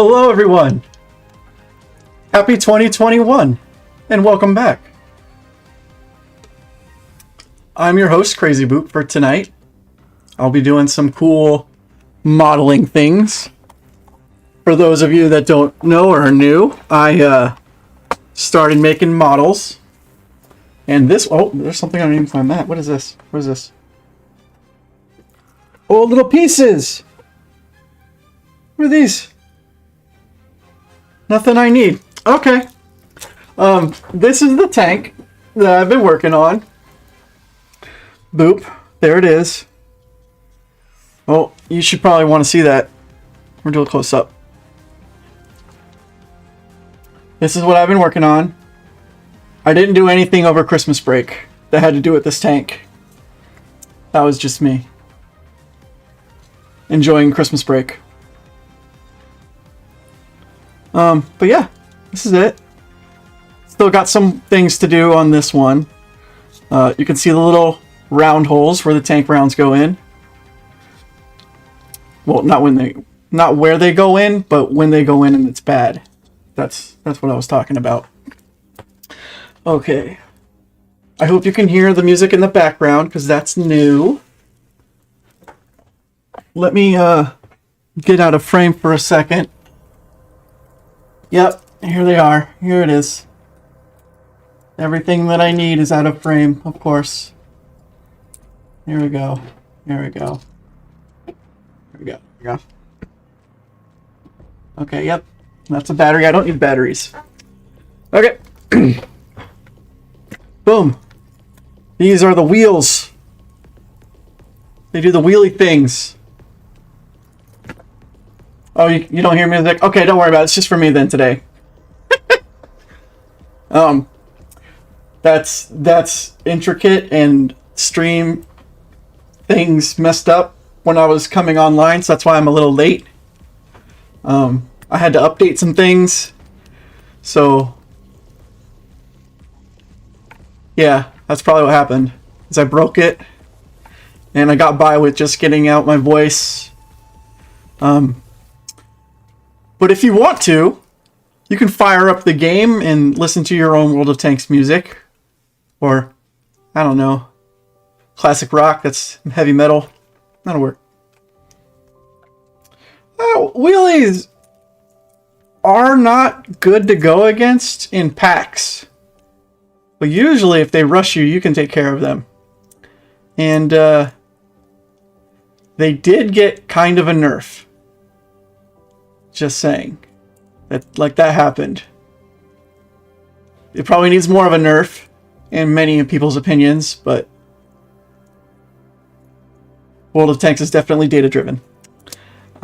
Hello everyone! Happy 2021 and welcome back. I'm your host KRZYBooP for tonight. I'll be doing some cool modeling things. For those of you that don't know or are new, I started making models. And this, oh, there's something I didn't even find that. What is this? What is this? Oh, little pieces! What are these? Nothing I need. Okay. This is the tank that I've been working on. Boop. There it is. Oh, you should probably want to see that. We're doing a close up. This is what I've been working on. I didn't do anything over Christmas break that had to do with this tank. That was just me enjoying Christmas break. But yeah, this is it. Still got some things to do on this one. You can see the little round holes where the tank rounds go in. Well, not where they go in, but when they go in and it's bad. That's what I was talking about. Okay. I hope you can hear the music in the background because that's new. Let me get out of frame for a second. Yep, here they are. Here it is. Everything that I need is out of frame, of course. Here we go. Here we go. Here we go. Here we go. Okay, yep. That's a battery. I don't need batteries. Okay. Boom. These are the wheels. They do the wheelie things. Oh, you don't hear music? Okay, don't worry about it. It's just for me then today. That's intricate, and stream things messed up when I was coming online, so that's why I'm a little late. I had to update some things, so yeah, that's probably what happened. Is I broke it, and I got by with just getting out my voice. But if you want to, you can fire up the game and listen to your own World of Tanks music. Or, I don't know, classic rock, that's heavy metal. That'll work. Wheelies are not good to go against in packs. But usually if they rush you, you can take care of them. And they did get kind of a nerf. Just saying. That happened. It probably needs more of a nerf in many people's opinions, but World of Tanks is definitely data-driven.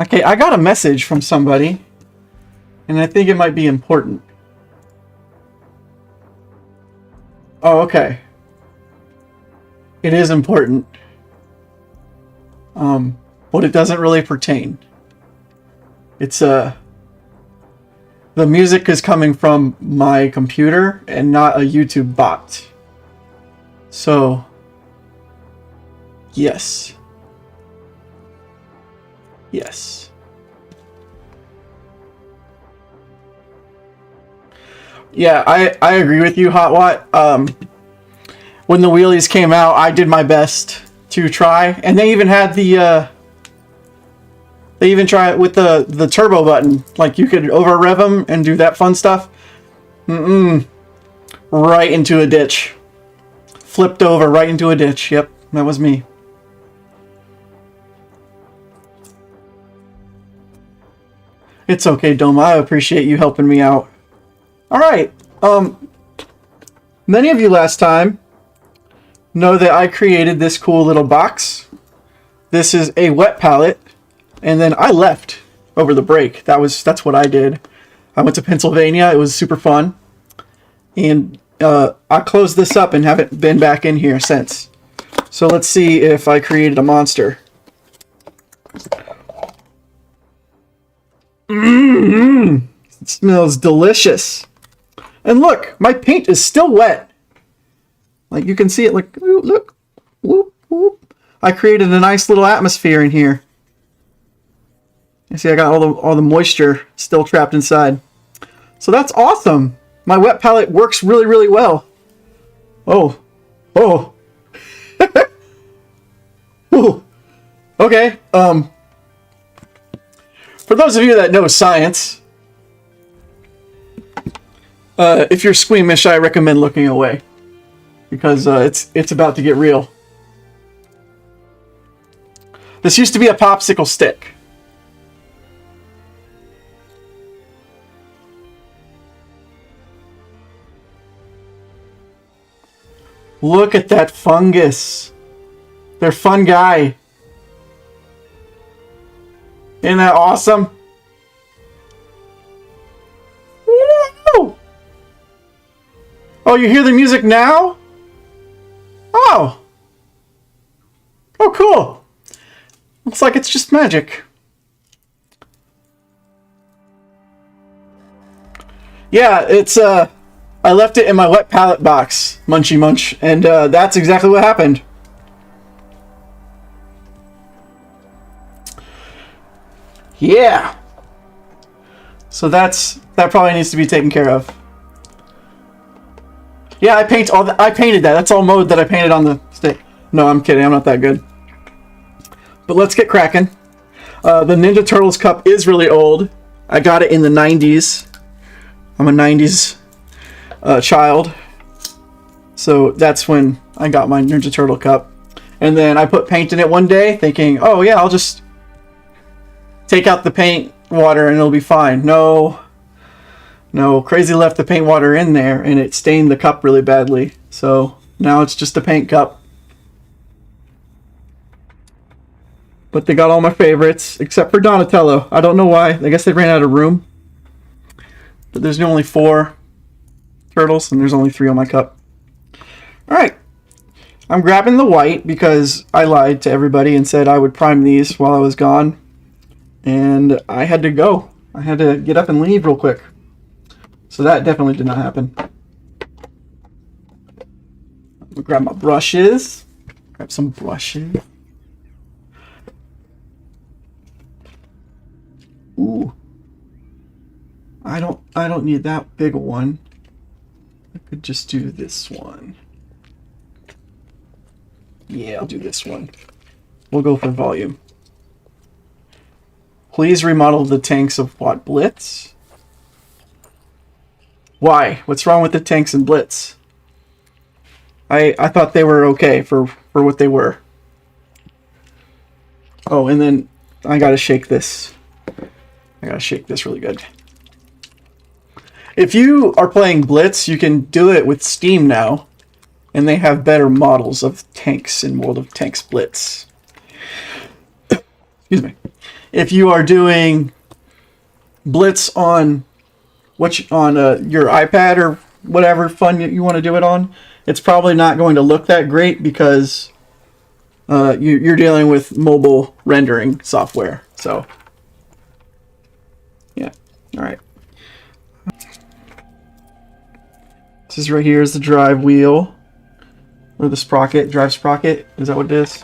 Okay, I got a message from somebody, and I think it might be important. Oh, okay. It is important. But it doesn't really pertain. It's the music is coming from my computer and not a YouTube bot. So, yes. Yes. Yeah, I agree with you, HotWatt. When the wheelies came out, I did my best to try, and they even had the they even try it with the turbo button. Like, you could over rev them and do that fun stuff. Right into a ditch. Flipped over right into a ditch. Yep, that was me. It's okay, Doma. I appreciate you helping me out. Alright. Many of you last time know that I created this cool little box. This is a wet palette. And then I left over the break. That's what I did. I went to Pennsylvania. It was super fun. And I closed this up and haven't been back in here since. So let's see if I created a monster. It smells delicious. And look, my paint is still wet. Like, you can see it. Like, look. Whoop, whoop. I created a nice little atmosphere in here. You see I got all the moisture still trapped inside. So that's awesome. My wet palette works really, really well. Oh. Oh. Ooh. Okay. For those of you that know science, if you're squeamish, I recommend looking away. Because it's about to get real. This used to be a popsicle stick. Look at that fungus. They're fun guy. Isn't that awesome? Woo! Oh, you hear the music now? Oh. Oh, cool. Looks like it's just magic. Yeah, it's I left it in my wet palette box, Munchy Munch, and that's exactly what happened. Yeah. So that probably needs to be taken care of. Yeah, I painted that. That's all mode that I painted on the stick. No, I'm kidding. I'm not that good. But let's get cracking. The Ninja Turtles cup is really old. I got it in the 90s. I'm a 90s child. So that's when I got my Ninja Turtle cup. And then I put paint in it one day thinking, oh yeah, I'll just take out the paint water and it'll be fine. No, Crazy left the paint water in there and it stained the cup really badly. So now it's just a paint cup. But they got all my favorites except for Donatello. I don't know why. I guess they ran out of room. But there's only 4 turtles and there's only 3 on my cup. Alright. I'm grabbing the white because I lied to everybody and said I would prime these while I was gone. And I had to go. I had to get up and leave real quick. So that definitely did not happen. I'll grab my brushes. Grab some brushes. Ooh. I don't need that big a one. I could just do this one. Yeah, I'll do this one. We'll go for volume. Please remodel the tanks of what? Blitz? Why? What's wrong with the tanks and Blitz? I thought they were okay for what they were. Oh, and then I gotta shake this. I gotta shake this really good. If you are playing Blitz, you can do it with Steam now. And they have better models of tanks in World of Tanks Blitz. Excuse me. If you are doing Blitz on your iPad or whatever fun you want to do it on, it's probably not going to look that great because you're dealing with mobile rendering software. So, yeah. All right. This is right here is the drive wheel. Or the sprocket, drive sprocket. Is that what it is?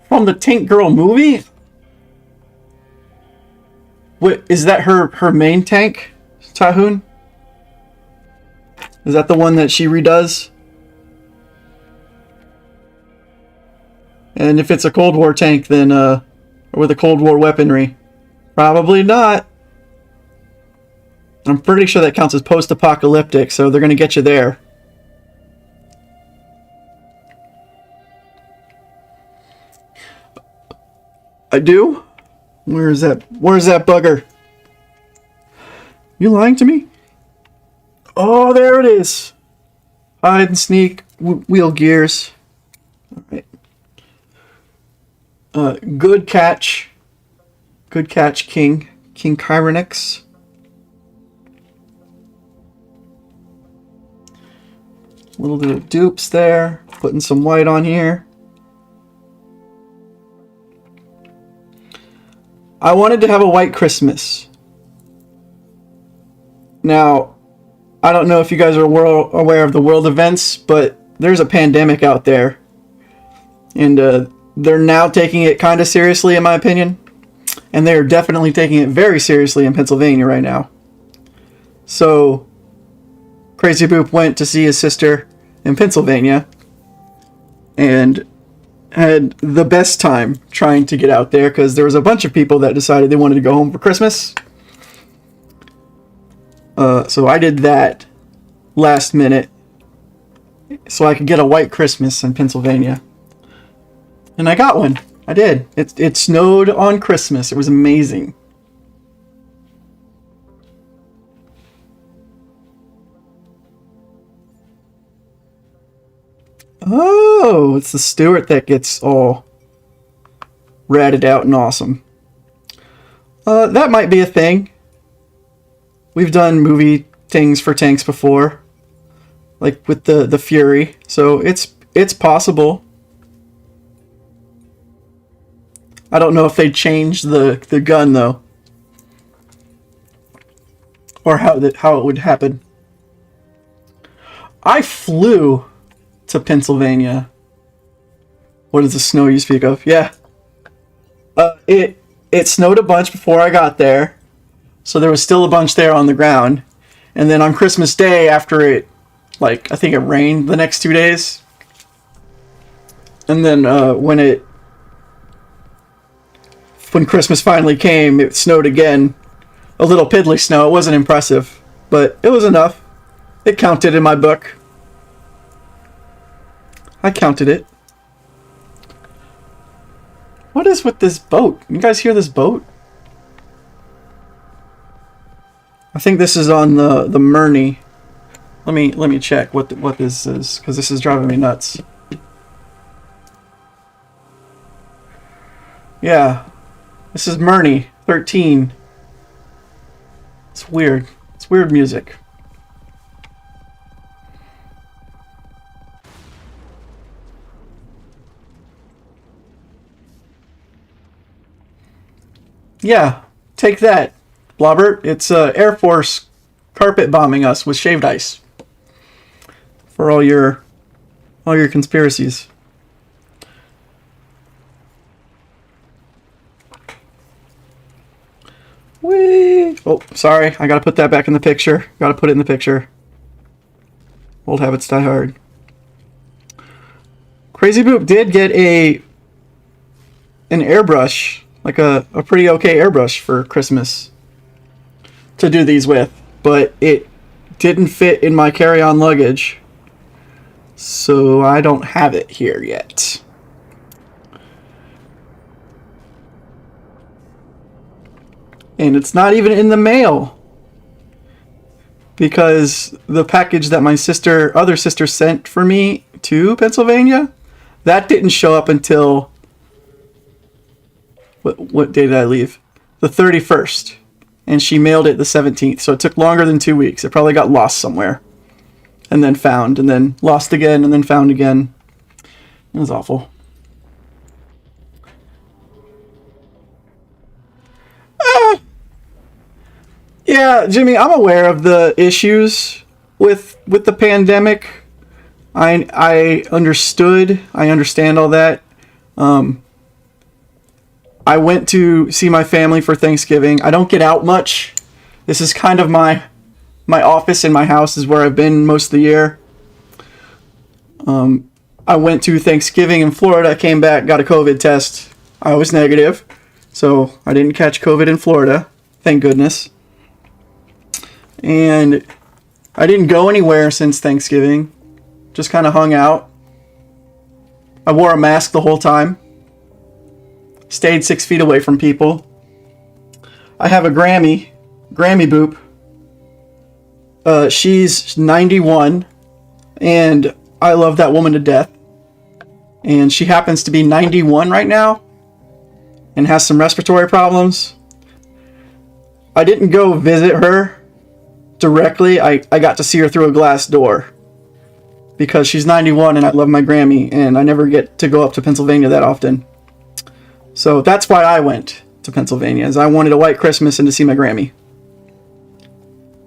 From the Tank Girl movie? What, is that her main tank, Tahoon? Is that the one that she redoes? And if it's a Cold War tank, then with a Cold War weaponry, probably not. I'm pretty sure that counts as post-apocalyptic, so they're going to get you there. I do? Where is that? Where's that bugger? You lying to me? Oh, there it is. Hide and sneak, wheel gears. All right. Good catch. Good catch, King Kyronix. A little bit of dupes there. Putting some white on here. I wanted to have a white Christmas. Now, I don't know if you guys are aware of the world events, but there's a pandemic out there. And they're now taking it kind of seriously, in my opinion. And they're definitely taking it very seriously in Pennsylvania right now. So, KRZYBooP went to see his sister in Pennsylvania and had the best time trying to get out there because there was a bunch of people that decided they wanted to go home for Christmas. So I did that last minute so I could get a white Christmas in Pennsylvania. And I got one. I did. It snowed on Christmas. It was amazing. Oh, it's the Stewart that gets all ratted out and awesome. That might be a thing. We've done movie things for tanks before, like with the Fury. So it's possible. I don't know if they changed the gun though, or how it would happen. I flew to Pennsylvania. What is the snow you speak of? Yeah. It snowed a bunch before I got there, so there was still a bunch there on the ground. And then on Christmas Day, after it, I think it rained the next 2 days. And then when Christmas finally came, it snowed again. A little piddly snow. It wasn't impressive, but it was enough. It counted in my book. I counted it. What is with this boat? You guys hear this boat? I think this is on the Murney. Let me check what this is, because this is driving me nuts. Yeah, this is Murney 13. It's weird. It's weird music. Yeah, take that, Blobbert. It's Air Force carpet bombing us with shaved ice. For all your conspiracies. Whee! Oh, sorry. I gotta put that back in the picture. Gotta put it in the picture. Old habits die hard. KRZYBooP did get an airbrush, like a pretty okay airbrush for Christmas to do these with, but it didn't fit in my carry-on luggage, so I don't have it here yet. And it's not even in the mail, because the package that my other sister sent for me to Pennsylvania, that didn't show up until what day did I leave? The 31st. And she mailed it the 17th. So it took longer than 2 weeks. It probably got lost somewhere. And then found. And then lost again. And then found again. It was awful. Yeah, Jimmy, I'm aware of the issues with the pandemic. I understood. I understand all that. I went to see my family for Thanksgiving. I don't get out much. This is kind of my office in my house is where I've been most of the year. I went to Thanksgiving in Florida, came back, got a COVID test. I was negative, so I didn't catch COVID in Florida, thank goodness. And I didn't go anywhere since Thanksgiving. Just kind of hung out. I wore a mask the whole time. Stayed 6 feet away from people. I have a Grammy Boop. She's 91, and I love that woman to death. And she happens to be 91 right now, and has some respiratory problems. I didn't go visit her directly. I got to see her through a glass door, because she's 91 and I love my Grammy, and I never get to go up to Pennsylvania that often. So that's why I went to Pennsylvania, is I wanted a white Christmas and to see my Grammy.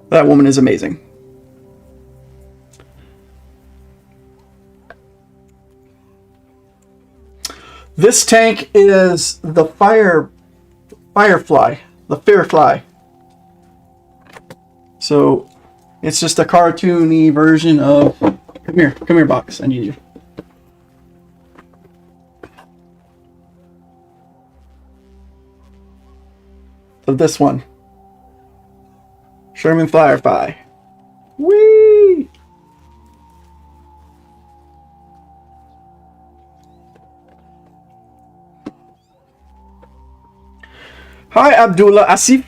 That woman is amazing. This tank is the Firefly, the Firefly. So it's just a cartoony version of. Come here, box. I need you. Of this one, Sherman Firefly. Whee! Hi, Abdullah Asif.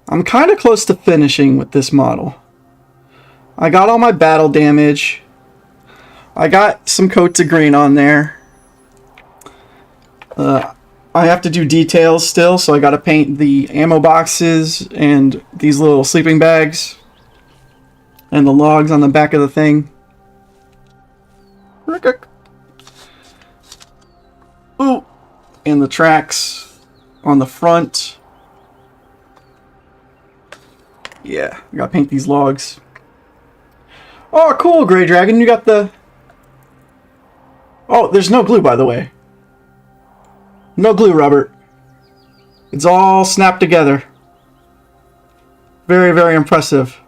I'm kind of close to finishing with this model. I got all my battle damage. I got some coats of green on there. I have to do details still, so I got to paint the ammo boxes and these little sleeping bags and the logs on the back of the thing. Ooh, and the tracks on the front. Yeah, I gotta paint these logs. Oh, cool, Gray Dragon. You got the... Oh, there's no glue, by the way. No glue, Robert. It's all snapped together. Very, very impressive.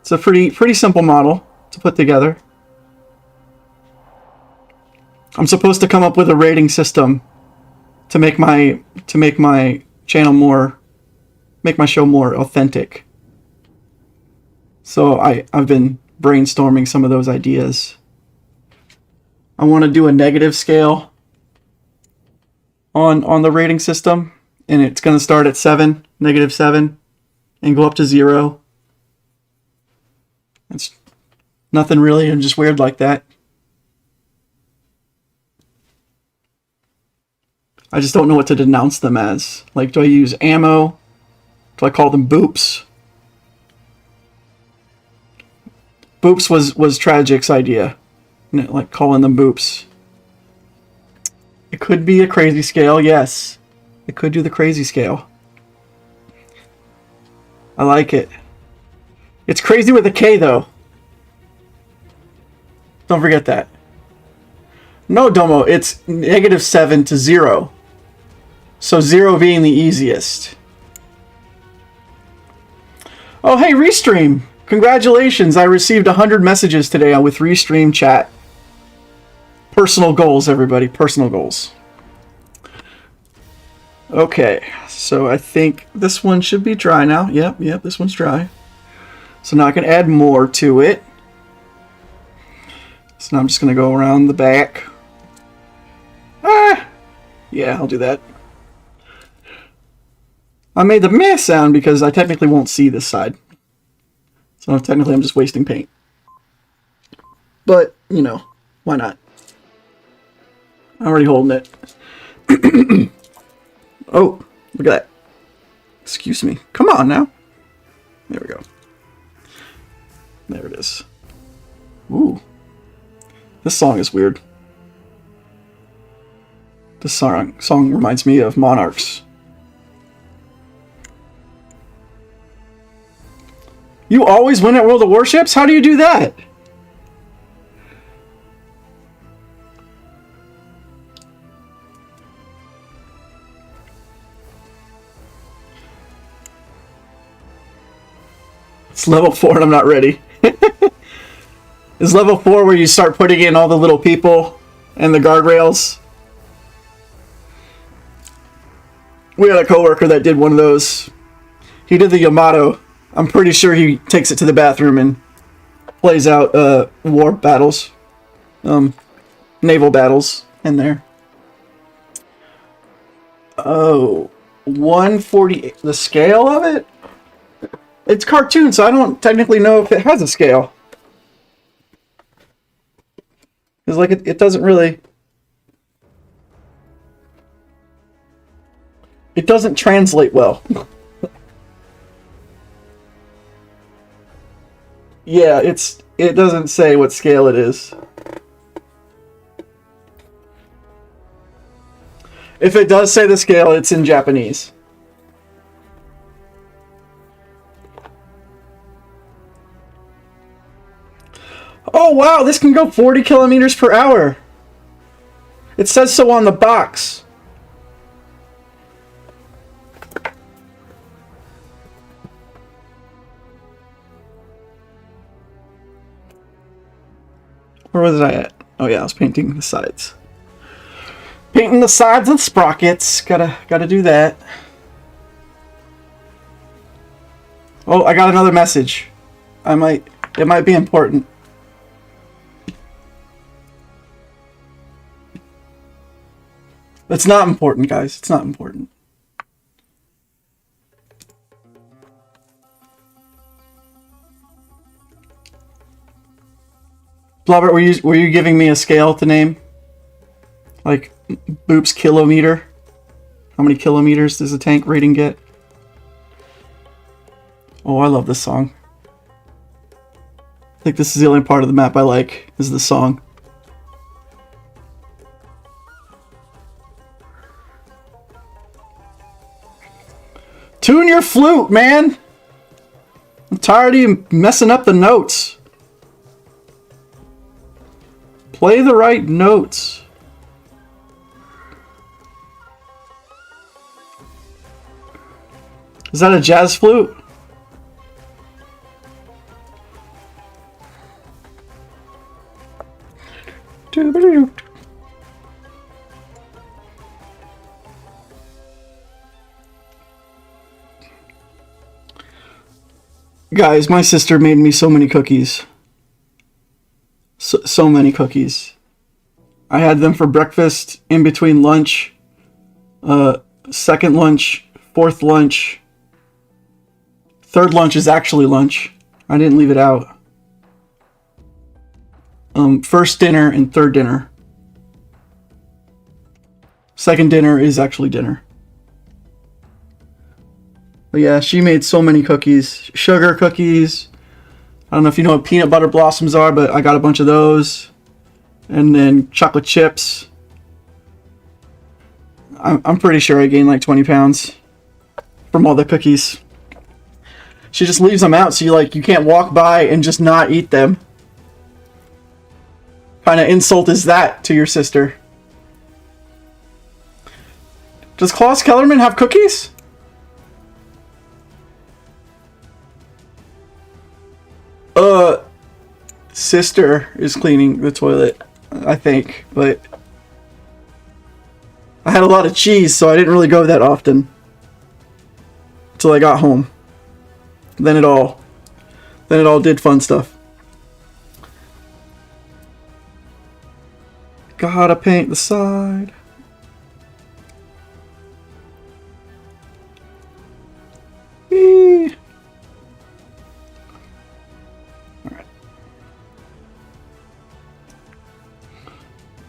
It's a pretty simple model to put together. I'm supposed to come up with a rating system to make my channel more, make my show more authentic. So I've been brainstorming some of those ideas. I want to do a negative scale on the rating system, and it's going to start at -7, and go up to 0. It's nothing really, and just weird like that. I just don't know what to denounce them as. Like, do I use ammo? Do I call them boops? Boops was Tragic's idea. Like calling them boops. It could be a crazy scale, yes. It could do the crazy scale. I like it. It's crazy with a K, though. Don't forget that. No, Domo, it's -7 to 0. So 0 being the easiest. Oh, hey, Restream. Congratulations. I received 100 messages today with Restream chat. Personal goals, everybody. Personal goals. Okay, so I think this one should be dry now. Yep, this one's dry. So now I can add more to it. So now I'm just going to go around the back. Yeah, I'll do that. I made the meh sound because I technically won't see this side. So technically I'm just wasting paint. But, you know, why not? I'm already holding it. Oh, look at that. Excuse me. Come on now. There we go. There it is. Ooh. This song is weird. This song reminds me of Monarchs. You always win at World of Warships? How do you do that? It's level 4 and I'm not ready. Is level 4 where you start putting in all the little people and the guardrails? We had a coworker that did one of those. He did the Yamato. I'm pretty sure he takes it to the bathroom and plays out war battles. Naval battles in there. Oh, 148. The scale of it? It's cartoon, so I don't technically know if it has a scale. It's like it doesn't really... It doesn't translate well. Yeah, it doesn't say what scale it is. If it does say the scale, it's in Japanese. Oh wow, this can go 40 kilometers per hour. It says so on the box. Where was I at? Oh yeah, I was painting the sides. Painting the sides and sprockets. Gotta do that. Oh, I got another message. It might be important. It's not important, guys. It's not important. Blobert, were you giving me a scale to name? Like Boop's kilometer? How many kilometers does the tank rating get? Oh, I love this song. I think this is the only part of the map I like, is the song. Tune your flute, man! I'm tired of you messing up the notes. Play the right notes. Is that a jazz flute? Guys, my sister made me so many cookies. So many cookies. I had them for breakfast, in between lunch, second lunch, fourth lunch. Third lunch is actually lunch. I didn't leave it out. First dinner and third dinner. Second dinner is actually dinner. But yeah, she made so many cookies. Sugar cookies. I don't know if you know what peanut butter blossoms are, but I got a bunch of those. And then chocolate chips. I'm pretty sure I gained like 20 pounds from all the cookies. She just leaves them out so you can't walk by and just not eat them. What kind of insult is that to your sister? Does Klaus Kellerman have cookies? Sister is cleaning the toilet, I think, but I had a lot of cheese, so I didn't really go that often until I got home. Then it all did fun stuff. Gotta paint the side. Whee.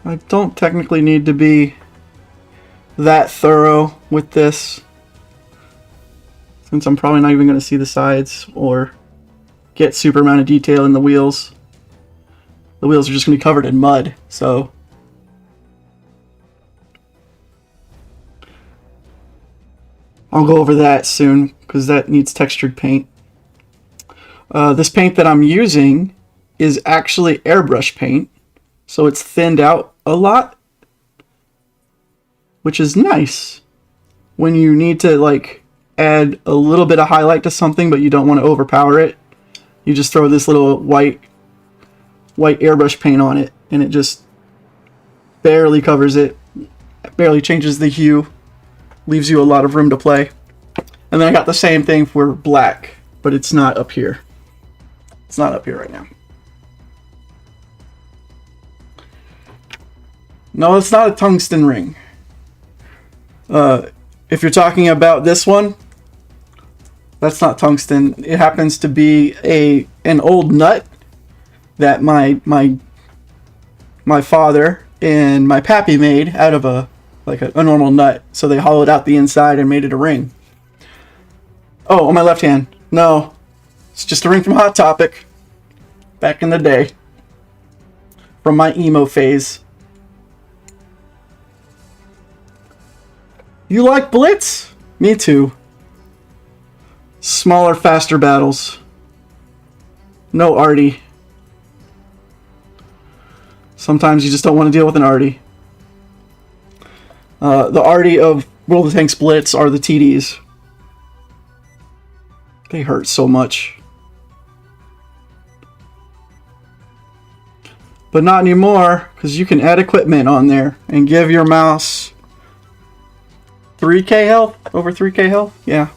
I don't technically need to be that thorough with this, since I'm probably not even going to see the sides or get super amount of detail in the wheels. The wheels are just going to be covered in mud, so I'll go over that soon because that needs textured paint. This paint that I'm using is actually airbrush paint, so it's thinned out a lot, which is nice when you need to like add a little bit of highlight to something but you don't want to overpower it. You just throw this little white airbrush paint on it and it just barely covers it, barely changes the hue, leaves you a lot of room to play. And then I got the same thing for black, but it's not up here. It's not up here right now. No, it's not a tungsten ring. If you're talking about this one, that's not tungsten. It happens to be an old nut that my father and my pappy made out of a normal nut. So they hollowed out the inside and made it a ring. Oh, on my left hand. No, it's just a ring from Hot Topic. Back in the day. From my emo phase. You like Blitz? Me too. Smaller, faster battles. No Artie. Sometimes you just don't want to deal with an arty. The arty of World of Tanks Blitz are the TDs. They hurt so much. But not anymore, because you can add equipment on there and give your mouse 3k health? Over 3k health? Yeah.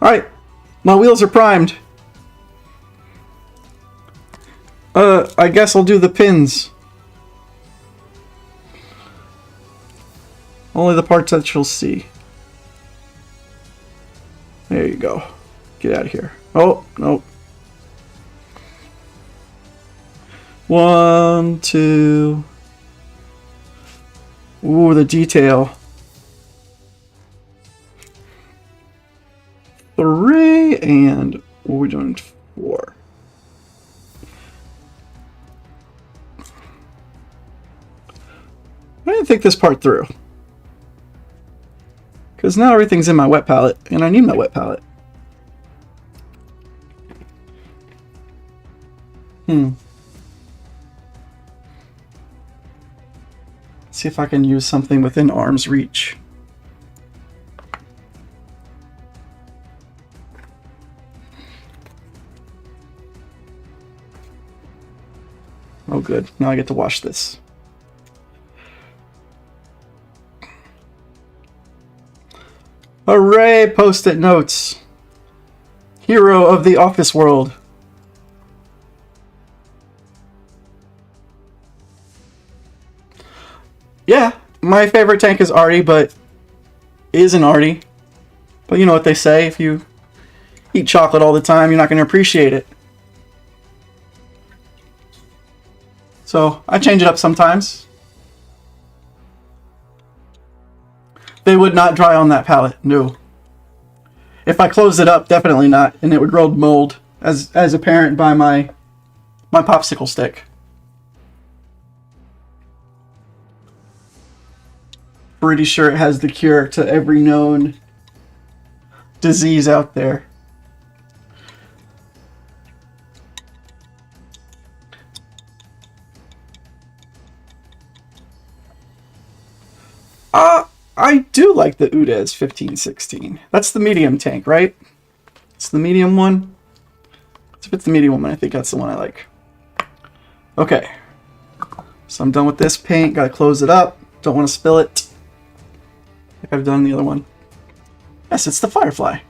Alright, my wheels are primed. I guess I'll do the pins. Only the parts that you'll see. There you go. Get out of here. Oh, no. 1, 2. Ooh, the detail. 3, and what are we doing? 4. I didn't think this part through. Because now everything's in my wet palette, and I need my wet palette. See if I can use something within arm's reach. Oh good, now I get to wash this. Hooray, post-it notes. Hero of the office world. Yeah, my favorite tank is Artie, but is an Artie. But you know what they say, if you eat chocolate all the time, you're not going to appreciate it. So, I change it up sometimes. They would not dry on that palette, no. If I closed it up, definitely not, and it would grow mold, as apparent by my popsicle stick. Pretty sure it has the cure to every known disease out there. I do like the Udez 1516. That's the medium tank, right? It's the medium one. If it's the medium one, I think that's the one I like. Okay. So I'm done with this paint. Gotta close it up. Don't want to spill it. Like I've done the other one. Yes, it's the Firefly.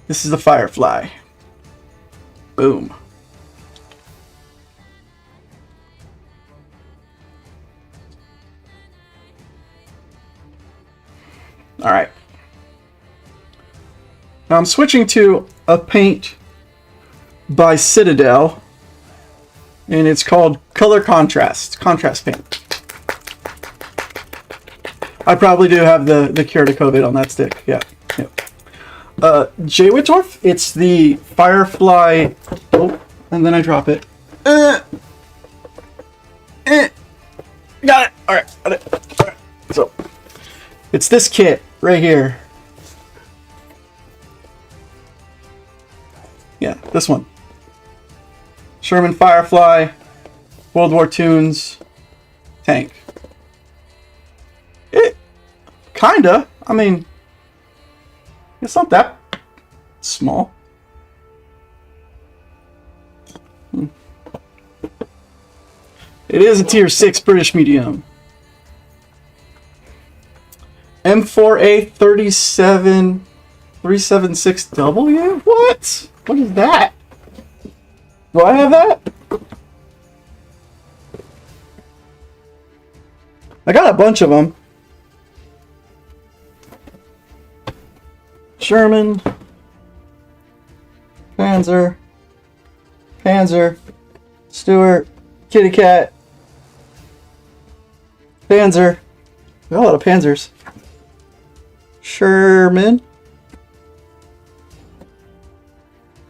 This is the Firefly. Boom. Alright. Now I'm switching to a paint by Citadel. And it's called Color Contrast. Contrast paint. I probably do have the cure to COVID on that stick. Yeah. Yep. Jwittorf, it's the Firefly. Oh, and then I drop it. Got it. Alright. Got it. Alright. So, it's this kit right here. Yeah, this one. Sherman Firefly, World War Tunes, tank. It kinda. I mean, it's not that small. It is a tier 6 British medium. M4A 376W? What? What is that? Do I have that? I got a bunch of them. Sherman, Panzer, Stuart, Kitty Cat, Panzer. We got a lot of Panzers. Sherman,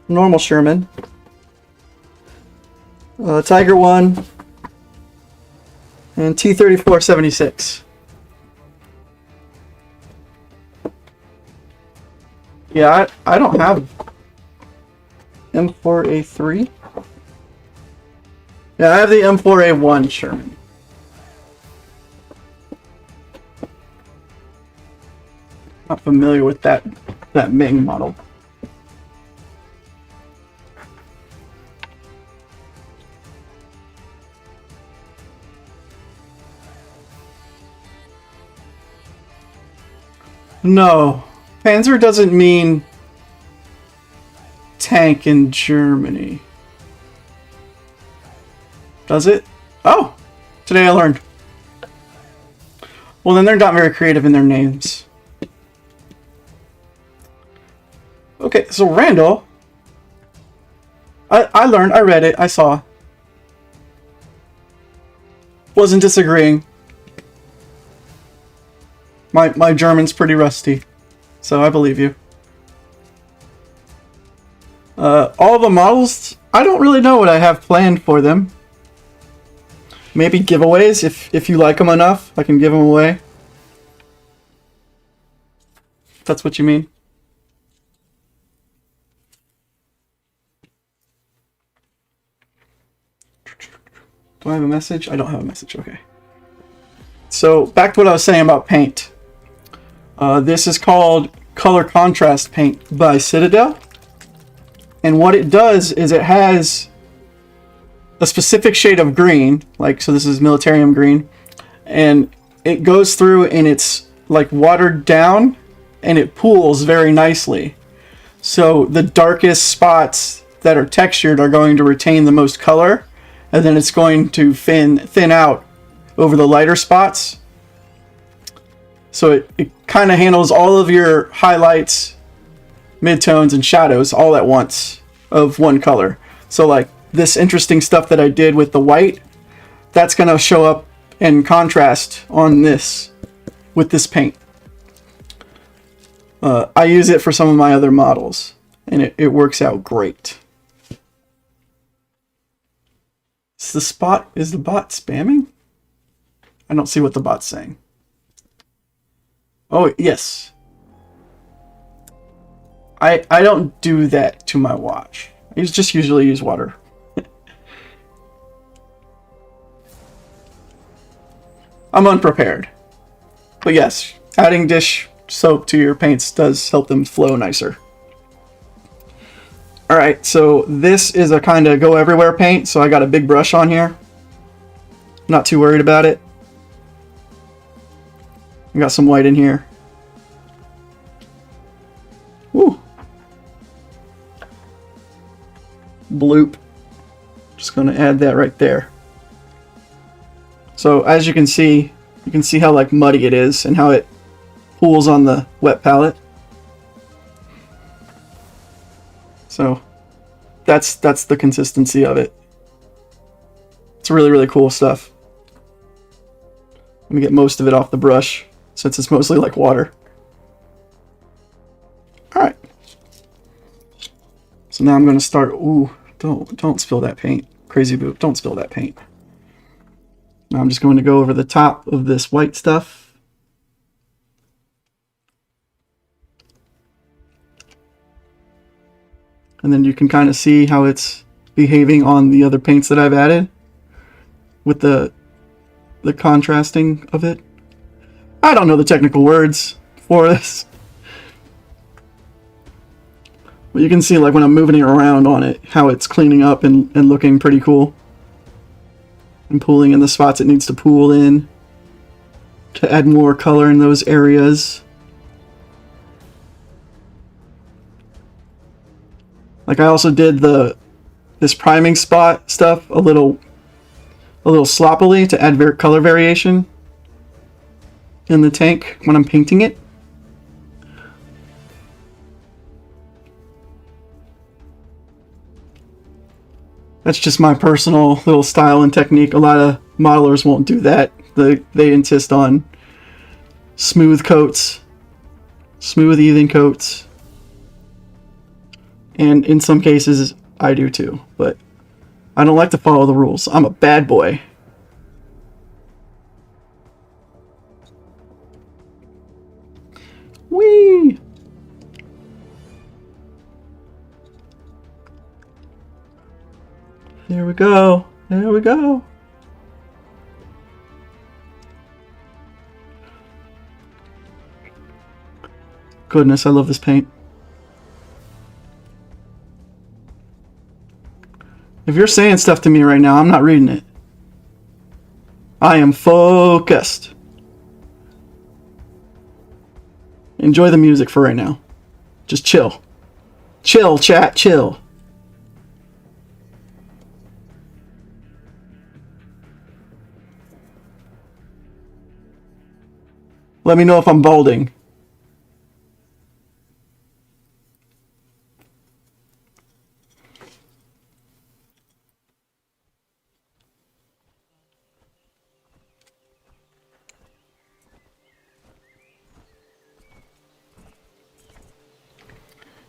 normal Sherman, Tiger 1, and T-34-76. Yeah, I don't have M4A3. Yeah, I have the M4A1 Sherman. Not familiar with that Ming model. No, Panzer doesn't mean tank in Germany. Does it? Oh, today I learned. Well, then they're not very creative in their names. Okay, so Randall, I learned, I read it, I saw. Wasn't disagreeing. My German's pretty rusty, so I believe you. All the models, I don't really know what I have planned for them. Maybe giveaways, if you like them enough, I can give them away. If that's what you mean. Do I have a message? I don't have a message, okay. So, back to what I was saying about paint. This is called Color Contrast Paint by Citadel. And what it does is it has a specific shade of green, like, so this is Militarium green, and it goes through and it's like watered down and it pools very nicely. So the darkest spots that are textured are going to retain the most color, and then it's going to thin out over the lighter spots. So it kind of handles all of your highlights, midtones, and shadows all at once of one color. So like this interesting stuff that I did with the white, that's going to show up in contrast on this, with this paint. I use it for some of my other models, and it works out great. Is the bot spamming? I don't see what the bot's saying. Oh, yes. I don't do that to my watch. I just usually use water. I'm unprepared. But yes, adding dish soap to your paints does help them flow nicer. Alright, so this is a kind of go everywhere paint, so I got a big brush on here. Not too worried about it. I got some white in here. Woo. Bloop. Just going to add that right there. So as you can see how like muddy it is and how it pools on the wet palette. So that's the consistency of it. It's really, really cool stuff. Let me get most of it off the brush since it's mostly like water. Alright. So now I'm going to start... Ooh, don't spill that paint. KRZYBooP, don't spill that paint. Now I'm just going to go over the top of this white stuff. And then you can kind of see how it's behaving on the other paints that I've added with the contrasting of it. I don't know the technical words for this. But you can see like when I'm moving it around on it, how it's cleaning up and looking pretty cool. And pooling in the spots it needs to pool in to add more color in those areas. Like I also did this priming spot stuff a little sloppily to add color variation in the tank when I'm painting it. That's just my personal little style and technique. A lot of modelers won't do that. They insist on smooth coats, smooth even coats. And in some cases, I do too. But I don't like to follow the rules. I'm a bad boy. Whee! There we go. There we go. Goodness, I love this paint. If you're saying stuff to me right now, I'm not reading it. I am focused. Enjoy the music for right now. Just chill. Chill, chat, chill. Let me know if I'm balding.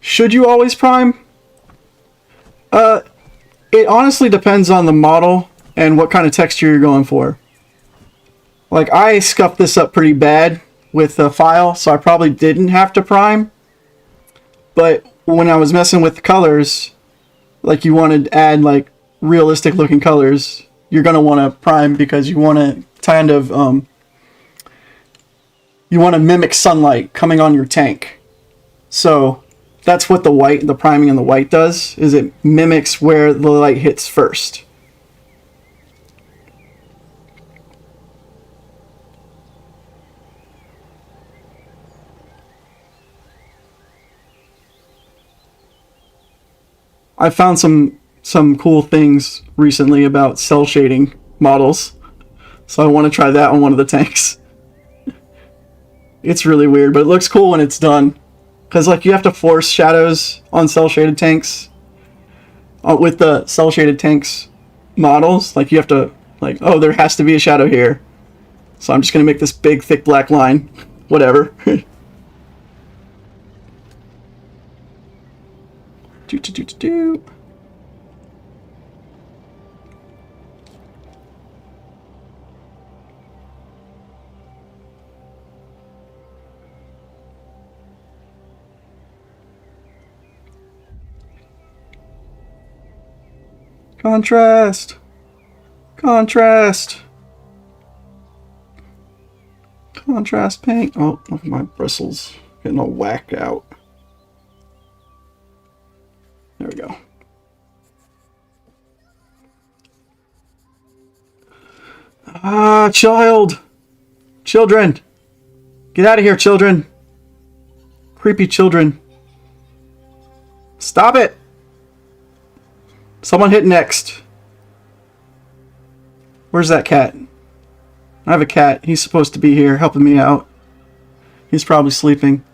Should you always prime? It honestly depends on the model and what kind of texture you're going for. Like, I scuffed this up pretty bad with the file, so I probably didn't have to prime. But when I was messing with the colors, like you want to add like realistic looking colors, you're going to want to prime because you want to kind of you want to mimic sunlight coming on your tank. So that's what the priming in the white does, is it mimics where the light hits first. I found some cool things recently about cell shading models, so I want to try that on one of the tanks. It's really weird, but it looks cool when it's done. Because like you have to force shadows on cell shaded tanks. With the cell shaded tanks models, like you have to, like, oh, there has to be a shadow here. So I'm just going to make this big thick black line. Whatever. Do. Contrast. Contrast. Contrast paint. Oh, my bristles getting all whacked out. There we go. Ah, child. Children. Get out of here, children. Creepy children. Stop it. Someone hit next. Where's that cat? I have a cat. He's supposed to be here helping me out. He's probably sleeping.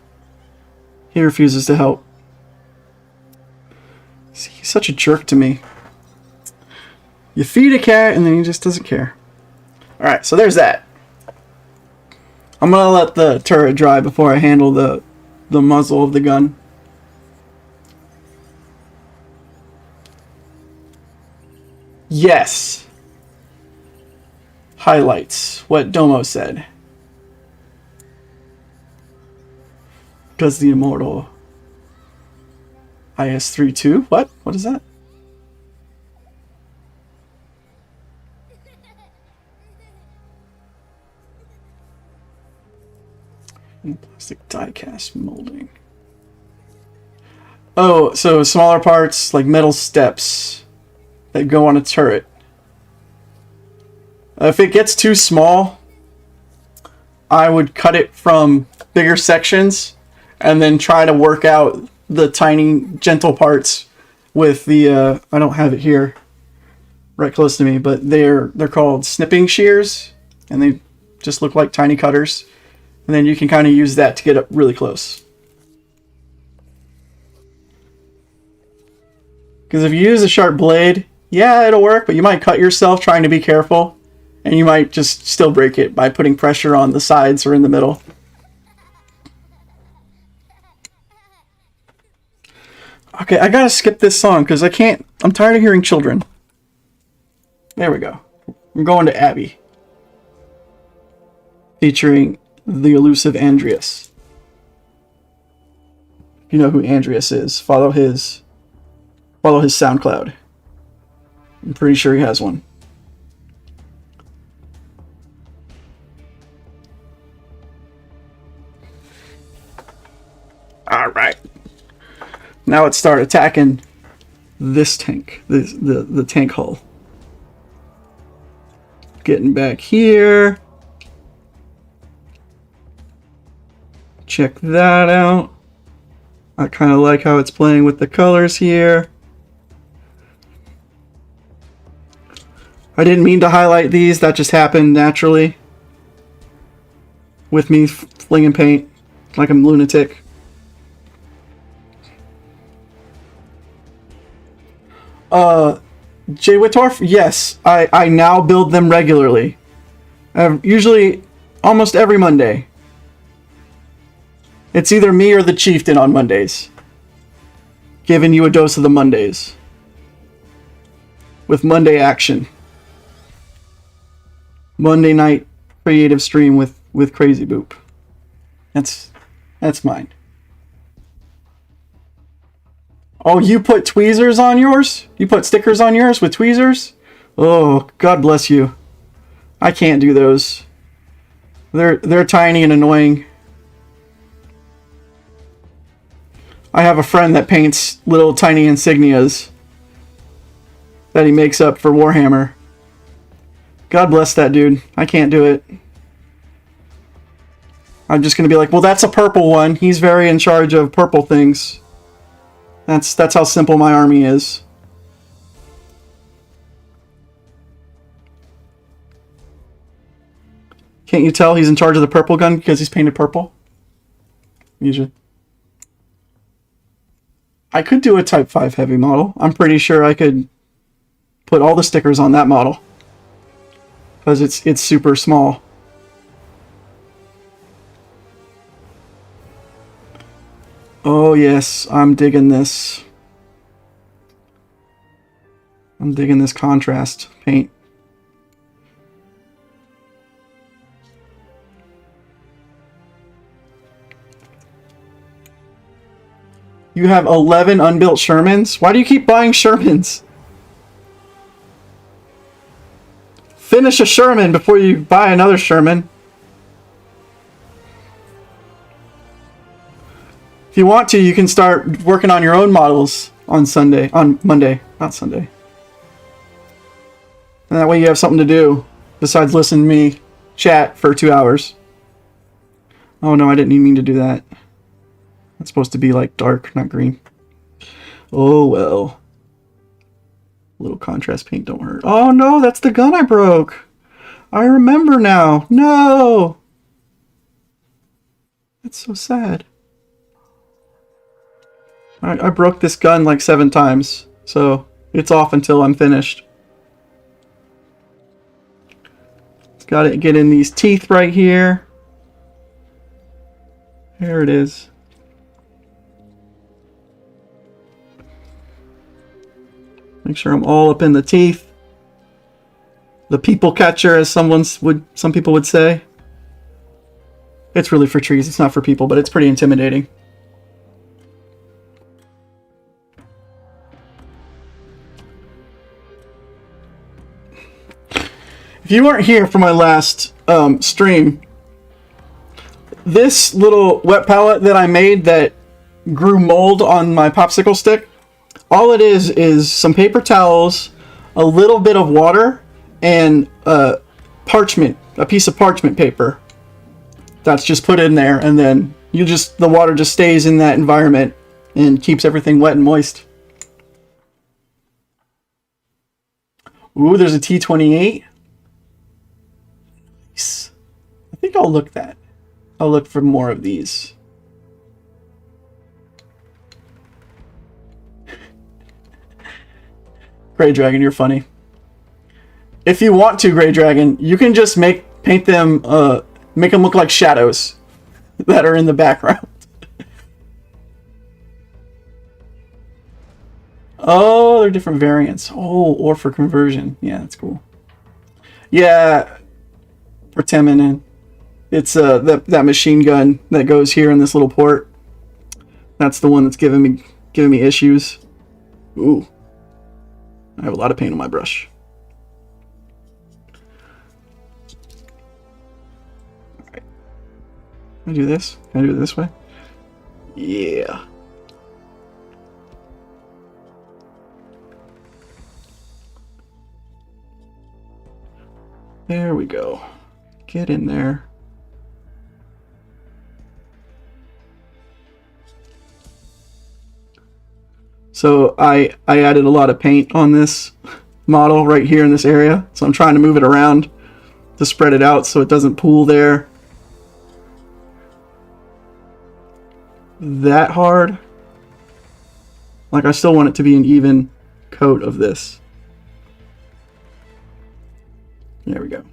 He refuses to help. He's such a jerk to me. You feed a cat and then he just doesn't care. Alright, so there's that. I'm going to let the turret dry before I handle the muzzle of the gun. Yes. Highlights. What Domo said. Does the immortal IS-32? What? What is that? Plastic die-cast molding. Oh, so smaller parts like metal steps that go on a turret. If it gets too small, I would cut it from bigger sections and then try to work out the tiny, gentle parts with the, I don't have it here right close to me, but they're called snipping shears, and they just look like tiny cutters. And then you can kind of use that to get up really close. Because if you use a sharp blade, yeah, it'll work, but you might cut yourself trying to be careful. And you might just still break it by putting pressure on the sides or in the middle. Okay, I gotta skip this song because I'm tired of hearing children. There we go. I'm going to Abby. Featuring the elusive Andreas. You know who Andreas is. Follow his SoundCloud. I'm pretty sure he has one. Alright. Now let's start attacking this tank. The tank hull. Getting back here. Check that out. I kind of like how it's playing with the colors here. I didn't mean to highlight these. That just happened naturally. With me flinging paint like I'm a lunatic. Jay Whittorf, yes, I now build them regularly. Usually almost every Monday. It's either me or the Chieftain on Mondays. Giving you a dose of the Mondays. With Monday action. Monday night creative stream with KRZYBooP. That's mine. Oh, you put tweezers on yours? You put stickers on yours with tweezers? Oh, God bless you. I can't do those. They're tiny and annoying. I have a friend that paints little tiny insignias that he makes up for Warhammer. God bless that dude. I can't do it. I'm just going to be like, well, that's a purple one. He's very in charge of purple things. That's how simple my army is. Can't you tell he's in charge of the purple gun because he's painted purple? Usually. I could do a Type 5 heavy model. I'm pretty sure I could put all the stickers on that model. Because it's super small. Oh yes, I'm digging this. I'm digging this contrast paint. You have 11 unbuilt Shermans? Why do you keep buying Shermans? Finish a Sherman before you buy another Sherman. If you want to, you can start working on your own models on Monday, not Sunday. And that way you have something to do besides listen to me chat for 2 hours. Oh no, I didn't even mean to do that. It's supposed to be like dark, not green. Oh well. A little contrast paint don't hurt. Oh no, that's the gun I broke. I remember now. No! That's so sad. I broke this gun like 7 times, so it's off until I'm finished. It's got to get in these teeth right here. There it is. Make sure I'm all up in the teeth. The people catcher, as some people would say. It's really for trees, it's not for people, but it's pretty intimidating. If you weren't here for my last stream, this little wet palette that I made that grew mold on my popsicle stick, all it is some paper towels, a little bit of water, and parchment, a piece of parchment paper. That's just put in there, and then the water just stays in that environment and keeps everything wet and moist. Ooh, there's a T-28. Nice. I think I'll look that. I'll look for more of these. Grey Dragon, you're funny. If you want to, Grey Dragon, you can just paint them, make them look like shadows that are in the background. Oh, they're different variants. Oh, or for conversion. Yeah, that's cool. Yeah, for 10 minutes. It's that machine gun that goes here in this little port. That's the one that's giving me issues. Ooh. I have a lot of paint on my brush. Alright. Can I do this? Can I do it this way? Yeah. There we go. Get in there. So I added a lot of paint on this model right here in this area. So I'm trying to move it around to spread it out so it doesn't pool there that hard. Like, I still want it to be an even coat of this. There we go.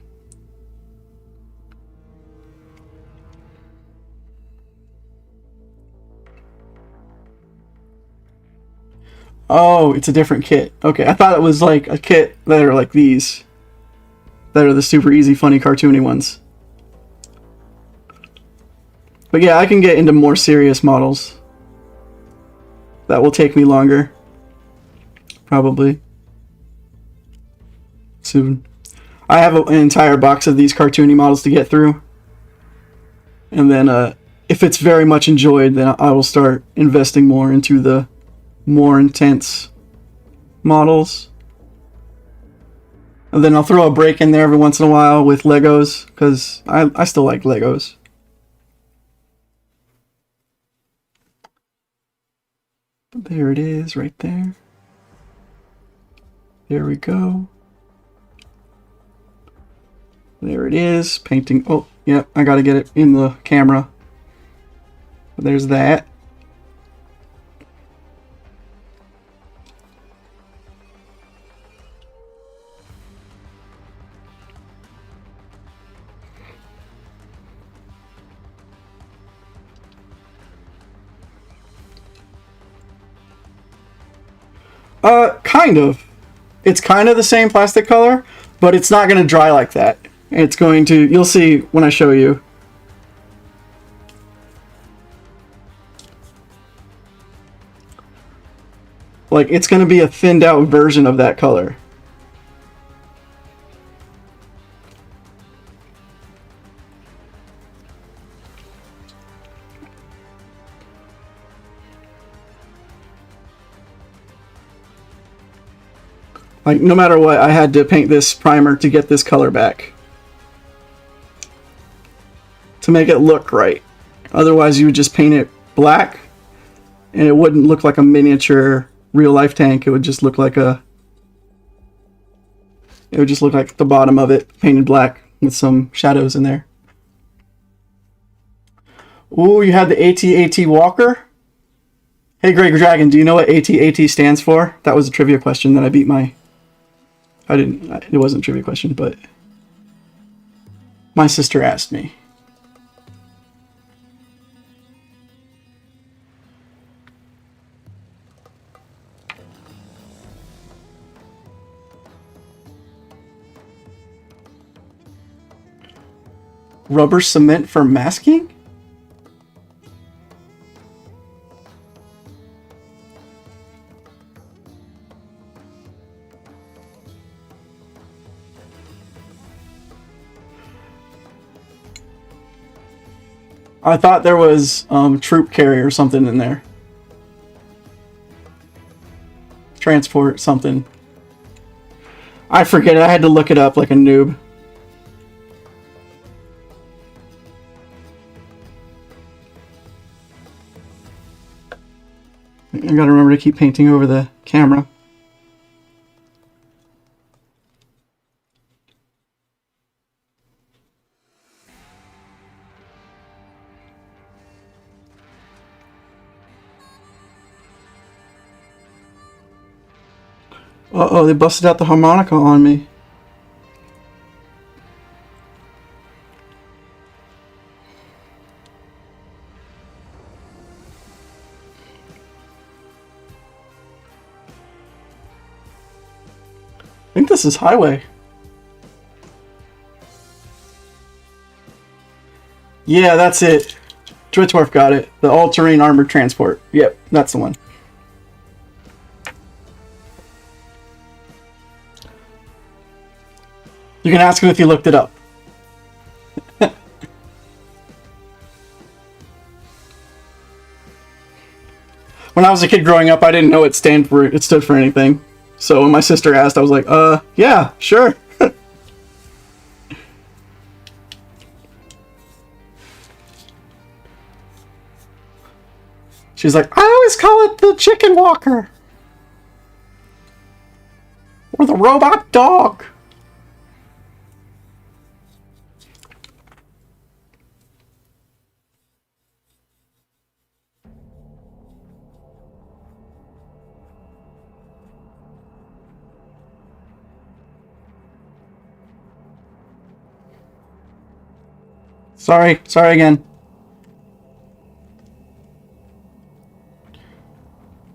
Oh, it's a different kit. Okay, I thought it was like a kit that are like these. That are the super easy, funny, cartoony ones. But yeah, I can get into more serious models. That will take me longer. Probably. Soon. I have an entire box of these cartoony models to get through. And then if it's very much enjoyed, then I will start investing more into the more intense models. And then I'll throw a break in there every once in a while with Legos, because I still like Legos. There it is, right there. There we go. There it is, painting. Oh, yeah, I gotta get it in the camera. There's that. Kind of. It's kind of the same plastic color, but it's not going to dry like that. It's going to, you'll see when I show you. Like, it's going to be a thinned out version of that color. Like, no matter what, I had to paint this primer to get this color back. To make it look right. Otherwise, you would just paint it black, and it wouldn't look like a miniature real-life tank. It would just look like a... It would just look like the bottom of it, painted black, with some shadows in there. Ooh, you had the AT-AT Walker? Hey, Greg Dragon, do you know what AT-AT stands for? That was a trivia question that I beat my... it wasn't a trivia question, but my sister asked me. Rubber cement for masking? I thought there was troop carry or something in there. Transport something. I forget it. I had to look it up like a noob. I gotta remember to keep painting over the camera. Uh-oh, they busted out the harmonica on me. I think this is highway. Yeah, that's it. Dwitworth got it. The all-terrain armored transport. Yep, that's the one. You can ask him if he looked it up. When I was a kid growing up, I didn't know it stood for anything. So when my sister asked, I was like, yeah, sure. She's like, I always call it the chicken walker. Or the robot dog. Sorry again.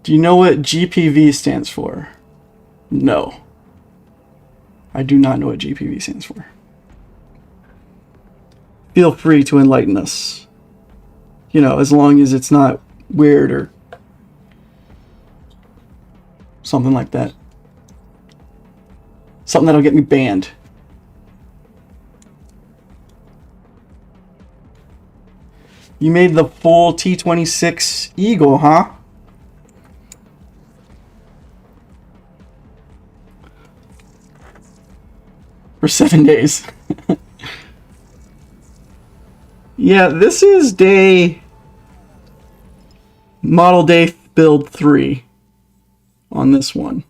Do you know what GPV stands for? No. I do not know what GPV stands for. Feel free to enlighten us. You know, as long as it's not weird or something like that. Something that'll get me banned. You made the full T-26 Eagle, huh? For 7 days. Yeah, this is model day build 3 on this one.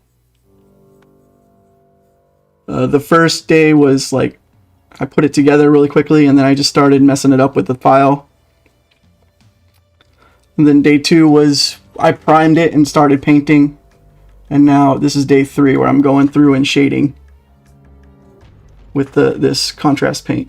The first day was like, I put it together really quickly and then I just started messing it up with the file. And then day 2 was, I primed it and started painting. And now this is day 3 where I'm going through and shading with this contrast paint.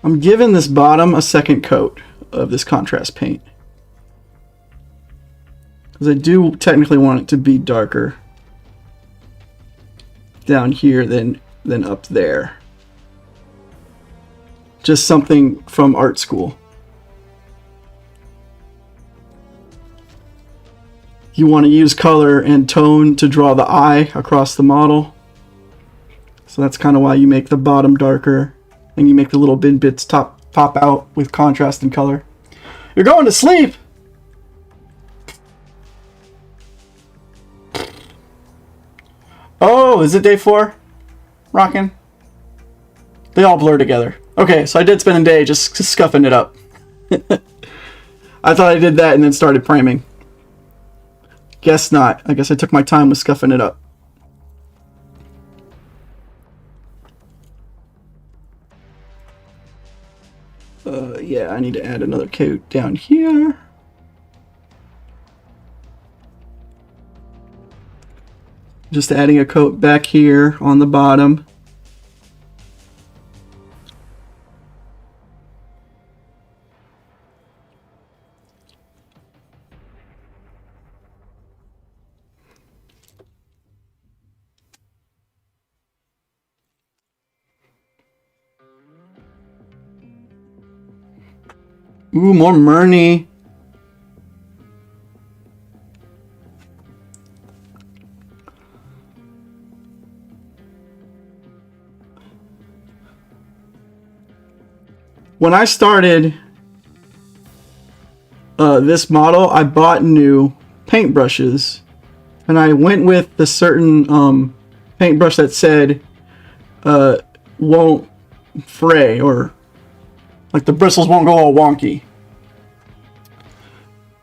I'm giving this bottom a second coat of this contrast paint, because I do technically want it to be darker down here than up there. Just something from art school. You want to use color and tone to draw the eye across the model. So that's kind of why you make the bottom darker and you make the little bin bits pop out with contrast and color. You're going to sleep! Oh, is it day 4? Rockin'? They all blur together. Okay, so I did spend a day just scuffing it up. I thought I did that and then started priming. Guess not. I guess I took my time with scuffing it up. Yeah, I need to add another coat down here. Just adding a coat back here on the bottom. Ooh, more Murney. When I started this model, I bought new paintbrushes, and I went with the certain paintbrush that said won't fray, or like the bristles won't go all wonky.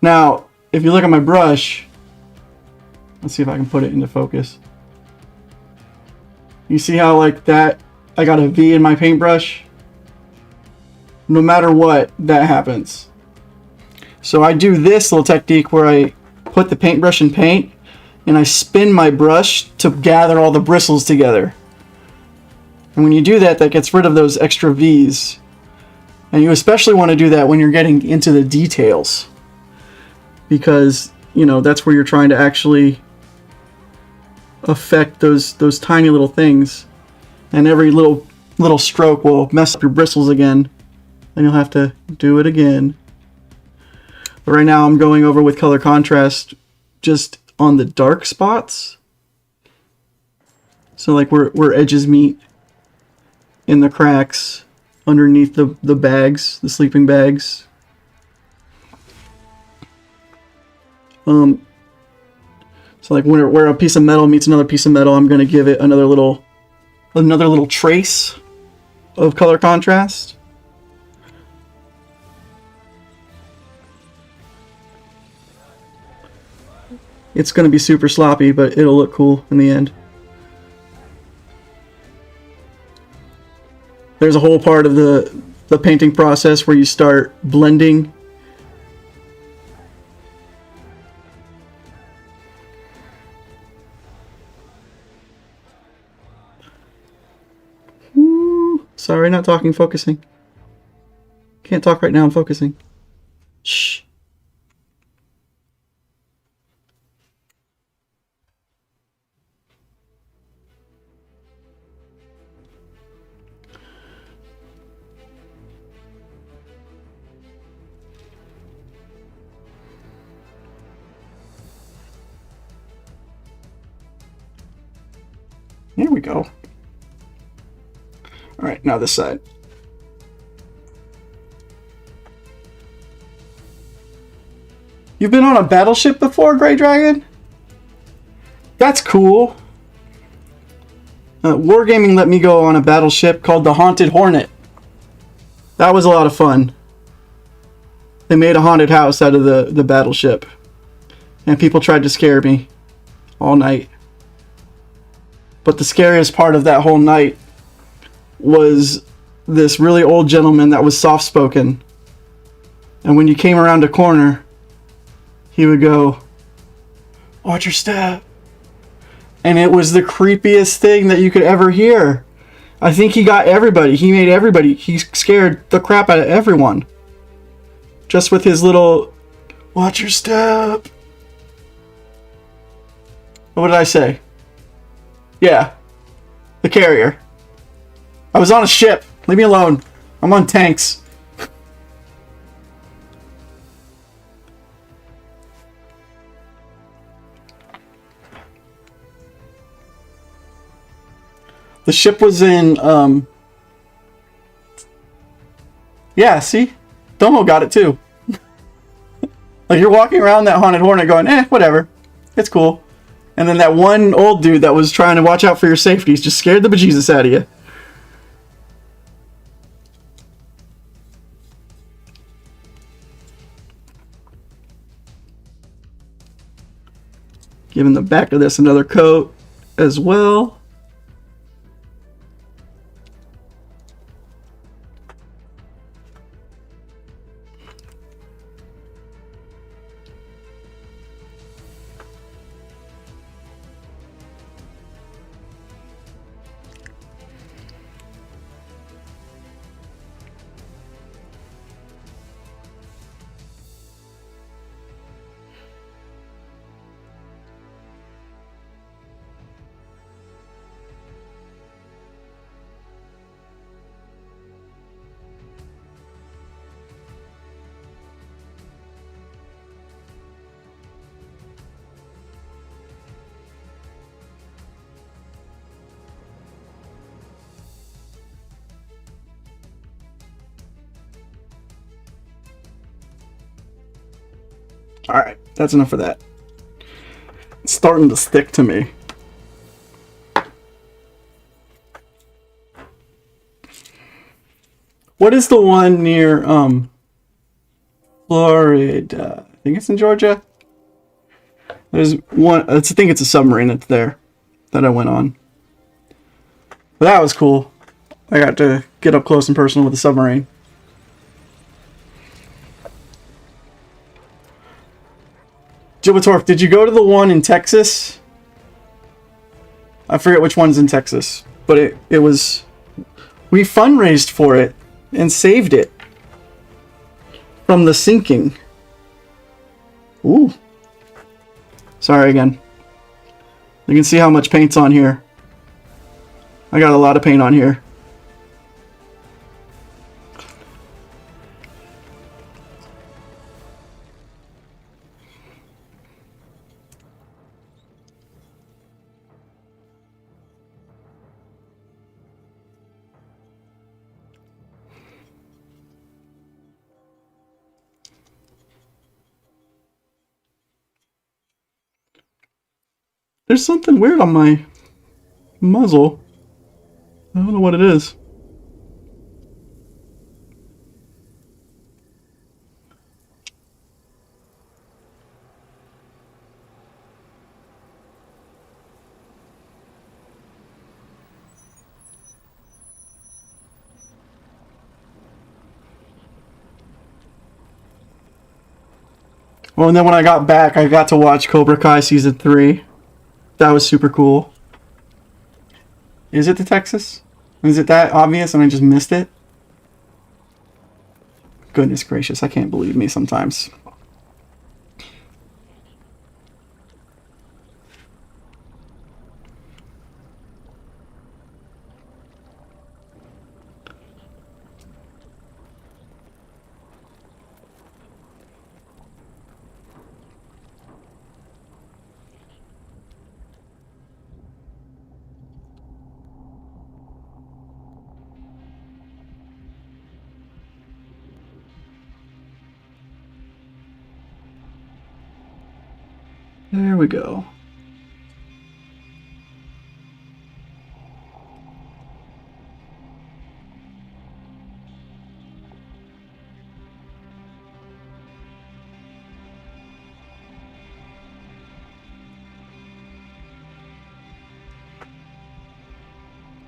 Now, if you look at my brush, let's see if I can put it into focus. You see how like that, I got a V in my paintbrush? No matter what, that happens. So I do this little technique where I put the paintbrush in paint and I spin my brush to gather all the bristles together. And when you do that, that gets rid of those extra V's. And you especially want to do that when you're getting into the details, because, you know, that's where you're trying to actually affect those tiny little things. And every little little stroke will mess up your bristles again, and you'll have to do it again. But right now I'm going over with color contrast just on the dark spots. So like where edges meet in the cracks underneath the bags, the sleeping bags. So like where a piece of metal meets another piece of metal, I'm going to give it another little trace of color contrast. It's going to be super sloppy, but it'll look cool in the end. There's a whole part of the painting process where you start blending. Ooh, sorry, not talking, focusing. Can't talk right now, I'm focusing. Shh. Here we go. All right, now this side. You've been on a battleship before, Grey Dragon? That's cool. Wargaming let me go on a battleship called the Haunted Hornet. That was a lot of fun. They made a haunted house out of the battleship. And people tried to scare me all night. But the scariest part of that whole night was this really old gentleman that was soft-spoken. And when you came around a corner, he would go, "Watch your step." And it was the creepiest thing that you could ever hear. I think he got everybody. He made everybody. He scared the crap out of everyone. Just with his little, "Watch your step." What did I say? Yeah. The carrier. I was on a ship. Leave me alone. I'm on tanks. The ship was in, yeah, see? Domo got it too. Like, you're walking around that Haunted Hornet going, whatever. It's cool. And then that one old dude that was trying to watch out for your safety just scared the bejesus out of you. Giving the back of this another coat as well. Alright, that's enough of that. It's starting to stick to me. What is the one near Florida? I think it's in Georgia. There's one, I think it's a submarine that's there that I went on. But that was cool. I got to get up close and personal with the submarine. Jibatorf, did you go to the one in Texas? I forget which one's in Texas, but it was, we fundraised for it and saved it from the sinking. Ooh. Sorry again. You can see how much paint's on here. I got a lot of paint on here. There's something weird on my muzzle. I don't know what it is. Well, and then when I got back, I got to watch Cobra Kai Season 3. That was super cool. Is it the Texas? Is it that obvious and I just missed it? Goodness gracious, I can't believe me sometimes. There we go.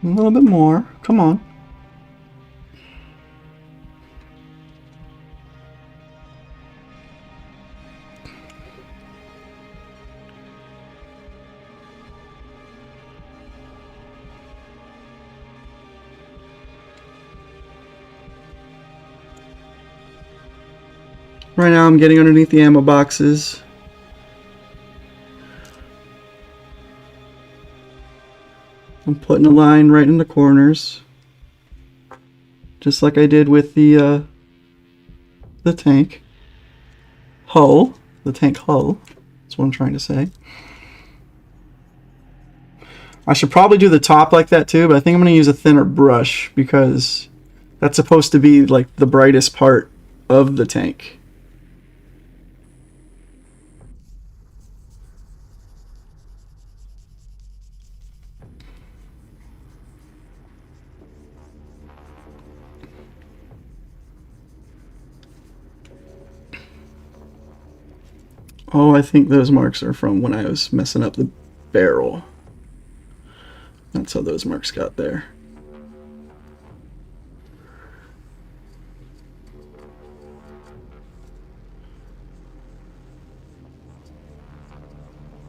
A little bit more. Come on. Right now I'm getting underneath the ammo boxes. I'm putting a line right in the corners. Just like I did with the tank hull. The tank hull. That's what I'm trying to say. I should probably do the top like that too, but I think I'm going to use a thinner brush because that's supposed to be like the brightest part of the tank. Oh, I think those marks are from when I was messing up the barrel. That's how those marks got there.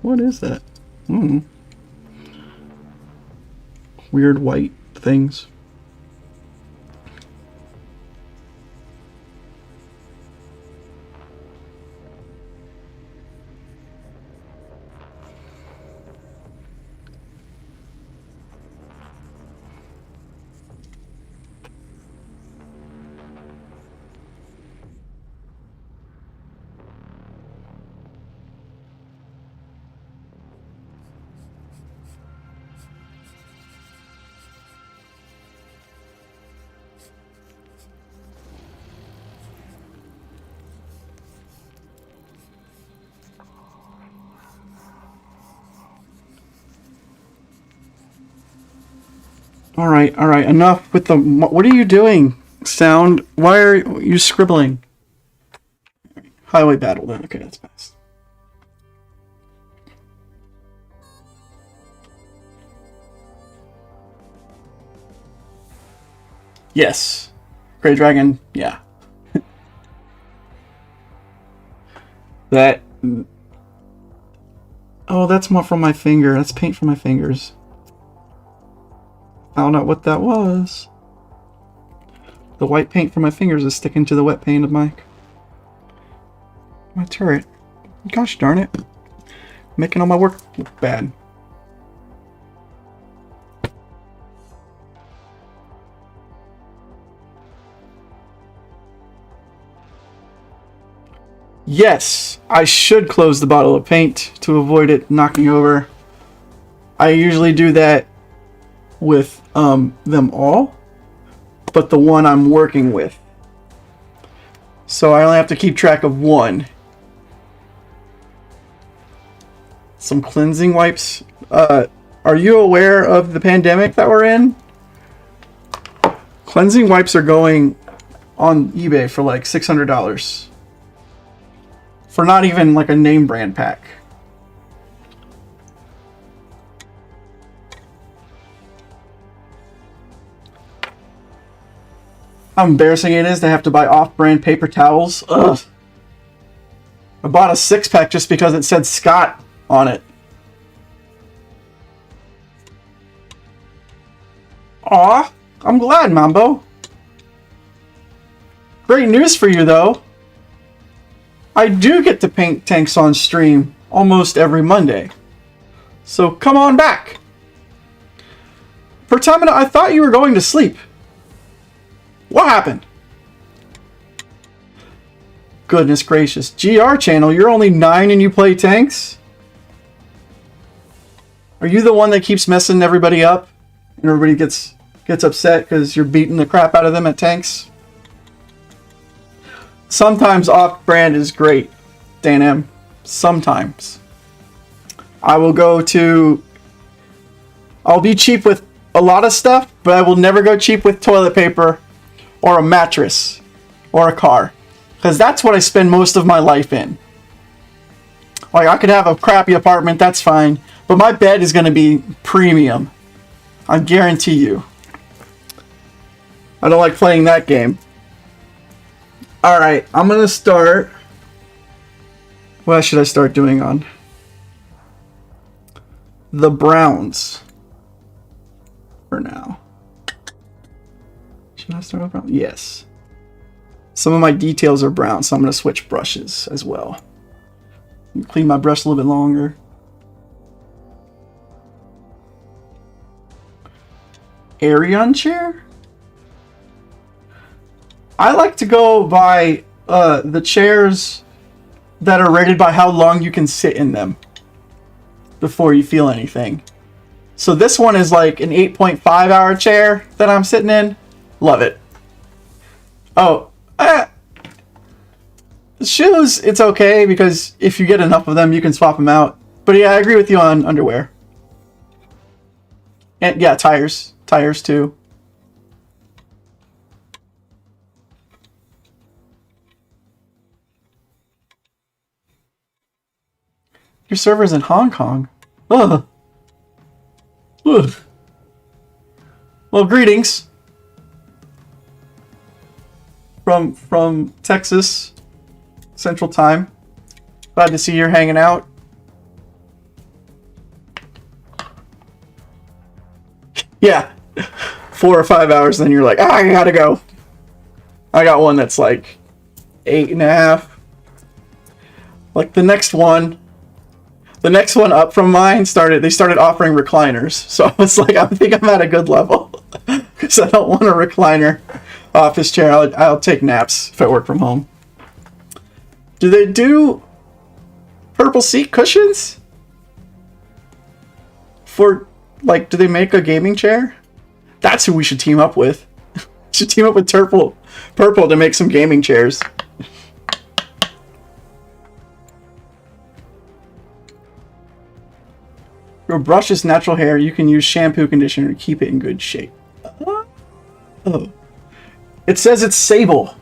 What is that? Weird white things. All right, enough with the... What are you doing, sound? Why are you scribbling? Highway battle, then. Okay, that's fast. Yes. Gray Dragon, yeah. That... Oh, that's more from my finger. That's paint from my fingers. I don't know what that was. The white paint from my fingers is sticking to the wet paint of my turret. Gosh darn it. Making all my work look bad. Yes, I should close the bottle of paint to avoid it knocking over. I usually do that with them all, but the one I'm working with. So I only have to keep track of one. Some cleansing wipes. Are you aware of the pandemic that we're in? Cleansing wipes are going on eBay for like $600. For not even like a name brand pack. How embarrassing it is to have to buy off-brand paper towels. Ugh. I bought a 6-pack just because it said Scott on it. Aw, I'm glad, Mambo. Great news for you, though. I do get to paint tanks on stream almost every Monday. So come on back. Pertamina, I thought you were going to sleep. What happened? Goodness gracious. GR channel, you're only 9 and you play tanks? Are you the one that keeps messing everybody up? And everybody gets upset because you're beating the crap out of them at tanks? Sometimes off-brand is great, Dan M. Sometimes. I'll be cheap with a lot of stuff, but I will never go cheap with toilet paper or a mattress or a car. Because that's what I spend most of my life in. Like, I could have a crappy apartment, that's fine. But my bed is going to be premium. I guarantee you. I don't like playing that game. Alright, I'm going to start. What should I start doing on? The browns. For now. Should I start with brown? Yes. Some of my details are brown, so I'm going to switch brushes as well. Clean my brush a little bit longer. Arion chair? I like to go by the chairs that are rated by how long you can sit in them before you feel anything. So this one is like an 8.5 hour chair that I'm sitting in. Love it. Oh, shoes, it's okay because if you get enough of them, you can swap them out. But yeah, I agree with you on underwear. And yeah, tires too. Your server's in Hong Kong. Ugh. Ugh. Well, greetings from Texas Central Time. Glad to see you're hanging out. Yeah, 4 or 5 hours, then you're like, I gotta go. I got one that's like 8.5. Like the next one up from mine they started offering recliners. So I was like, I think I'm at a good level. Because I don't want a recliner office chair. I'll take naps if I work from home. Do they do purple seat cushions? For, like, do they make a gaming chair? That's who we should team up with. Should team up with Purple to make some gaming chairs. Your brush is natural hair. You can use shampoo conditioner to keep it in good shape. Oh. It says it's sable.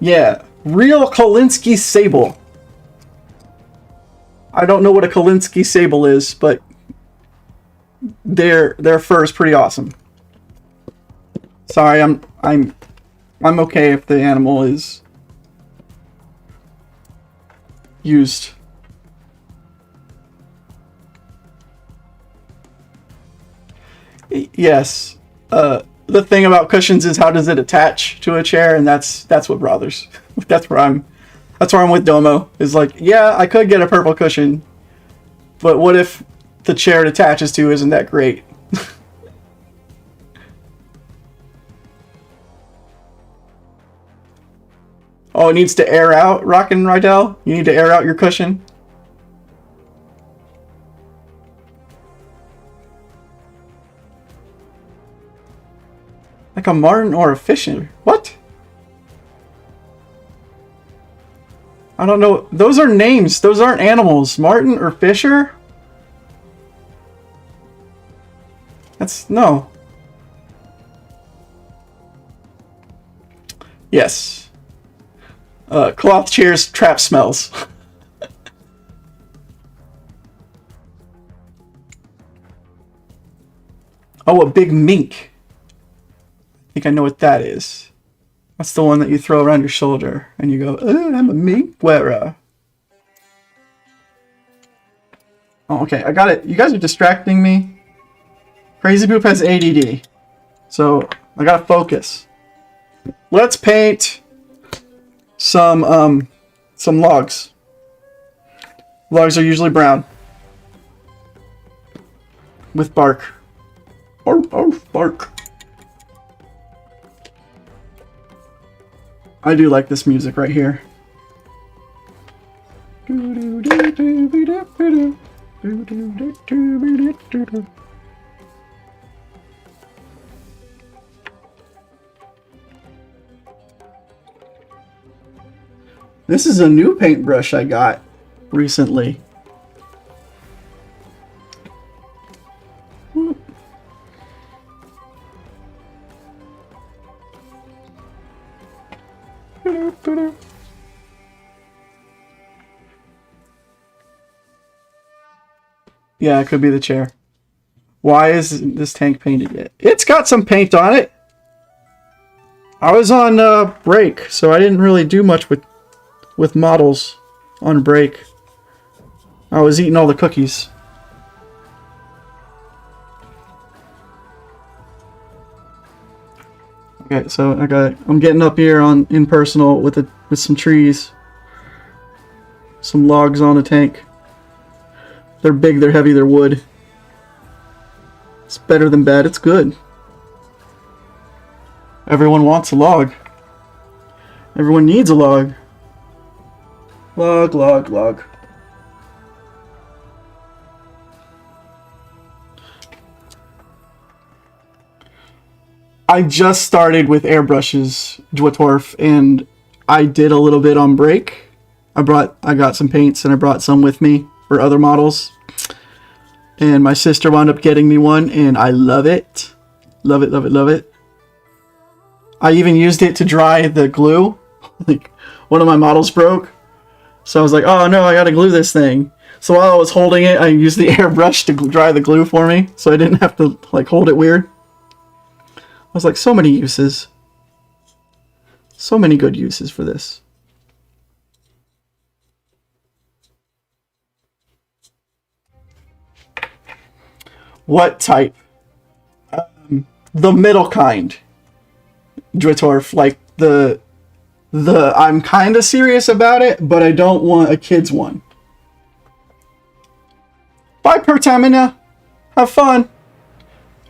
Yeah. Real Kolinsky sable. I don't know what a Kolinsky sable is, but their fur is pretty awesome. Sorry, I'm okay if the animal is used. Yes. The thing about cushions is how does it attach to a chair, and that's what bothers. That's where I'm with Domo. Is like, yeah, I could get a purple cushion, but what if the chair it attaches to isn't that great? Oh, it needs to air out, Rockin' Rydell? You need to air out your cushion? Like a martin or a fisher? What? I don't know. Those are names. Those aren't animals. Martin or Fisher? That's... no. Yes. Cloth chairs, trap smells. Oh, a big mink. I think I know what that is. That's the one that you throw around your shoulder and you go, oh, I'm a mink wearer. Oh, okay, I got it. You guys are distracting me. KRZYBooP has ADD. So, I gotta focus. Let's paint some logs. Logs are usually brown. With bark. Bark, bark, bark. I do like this music right here. This is a new paintbrush I got recently. Yeah, it could be the chair. Why is this tank painted yet? It's got some paint on it. I was on break, so I didn't really do much with models on break. I was eating all the cookies. Okay, so I'm getting up here on impersonal with some trees. Some logs on a tank. They're big, they're heavy, they're wood. It's better than bad, it's good. Everyone wants a log. Everyone needs a log. Log, log, log. I just started with airbrushes, Dwarf, and I did a little bit on break. I got some paints and I brought some with me for other models. And my sister wound up getting me one and I love it. Love it, love it, love it. I even used it to dry the glue. Like, one of my models broke. So I was like, oh no, I gotta glue this thing. So while I was holding it, I used the airbrush to dry the glue for me. So I didn't have to like hold it weird. I was like, so many uses. So many good uses for this. What type? The middle kind. Dwarf, like the I'm kind of serious about it, but I don't want a kid's one. Bye, Pertamina. Have fun.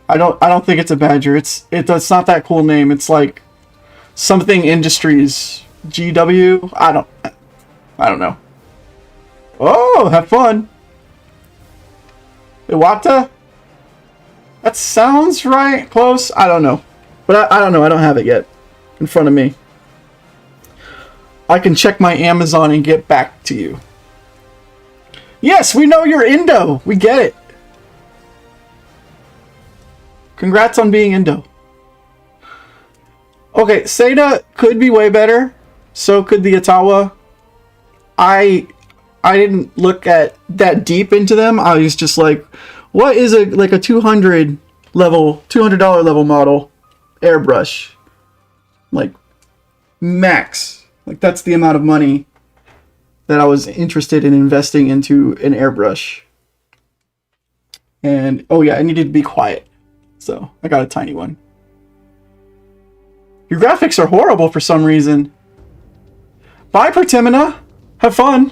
I don't think it's a badger. It's not that cool name. It's like something Industries. GW. I don't know. Oh, have fun. Iwata? That sounds right. Close. I don't know. But I don't know. I don't have it yet in front of me. I can check my Amazon and get back to you. Yes, we know you're Indo. We get it. Congrats on being Indo. Okay, Seda could be way better. So could the Ottawa. I didn't look at that deep into them. I was just like, what is a $200 level model airbrush? Like max. Like that's the amount of money that I was interested in investing into an airbrush. And oh yeah, I needed to be quiet. So I got a tiny one. Your graphics are horrible for some reason. Bye, Pertimina. Have fun.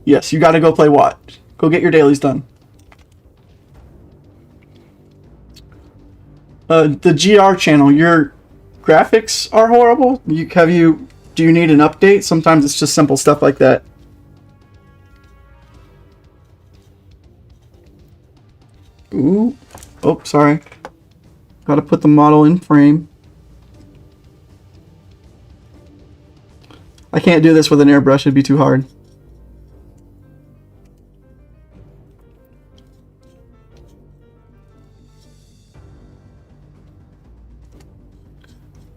Yes, you gotta go play Watt. Go get your dailies done. The GR channel, your graphics are horrible. Do you need an update? Sometimes it's just simple stuff like that. Ooh. Oh, sorry. Gotta put the model in frame. I can't do this with an airbrush, it'd be too hard.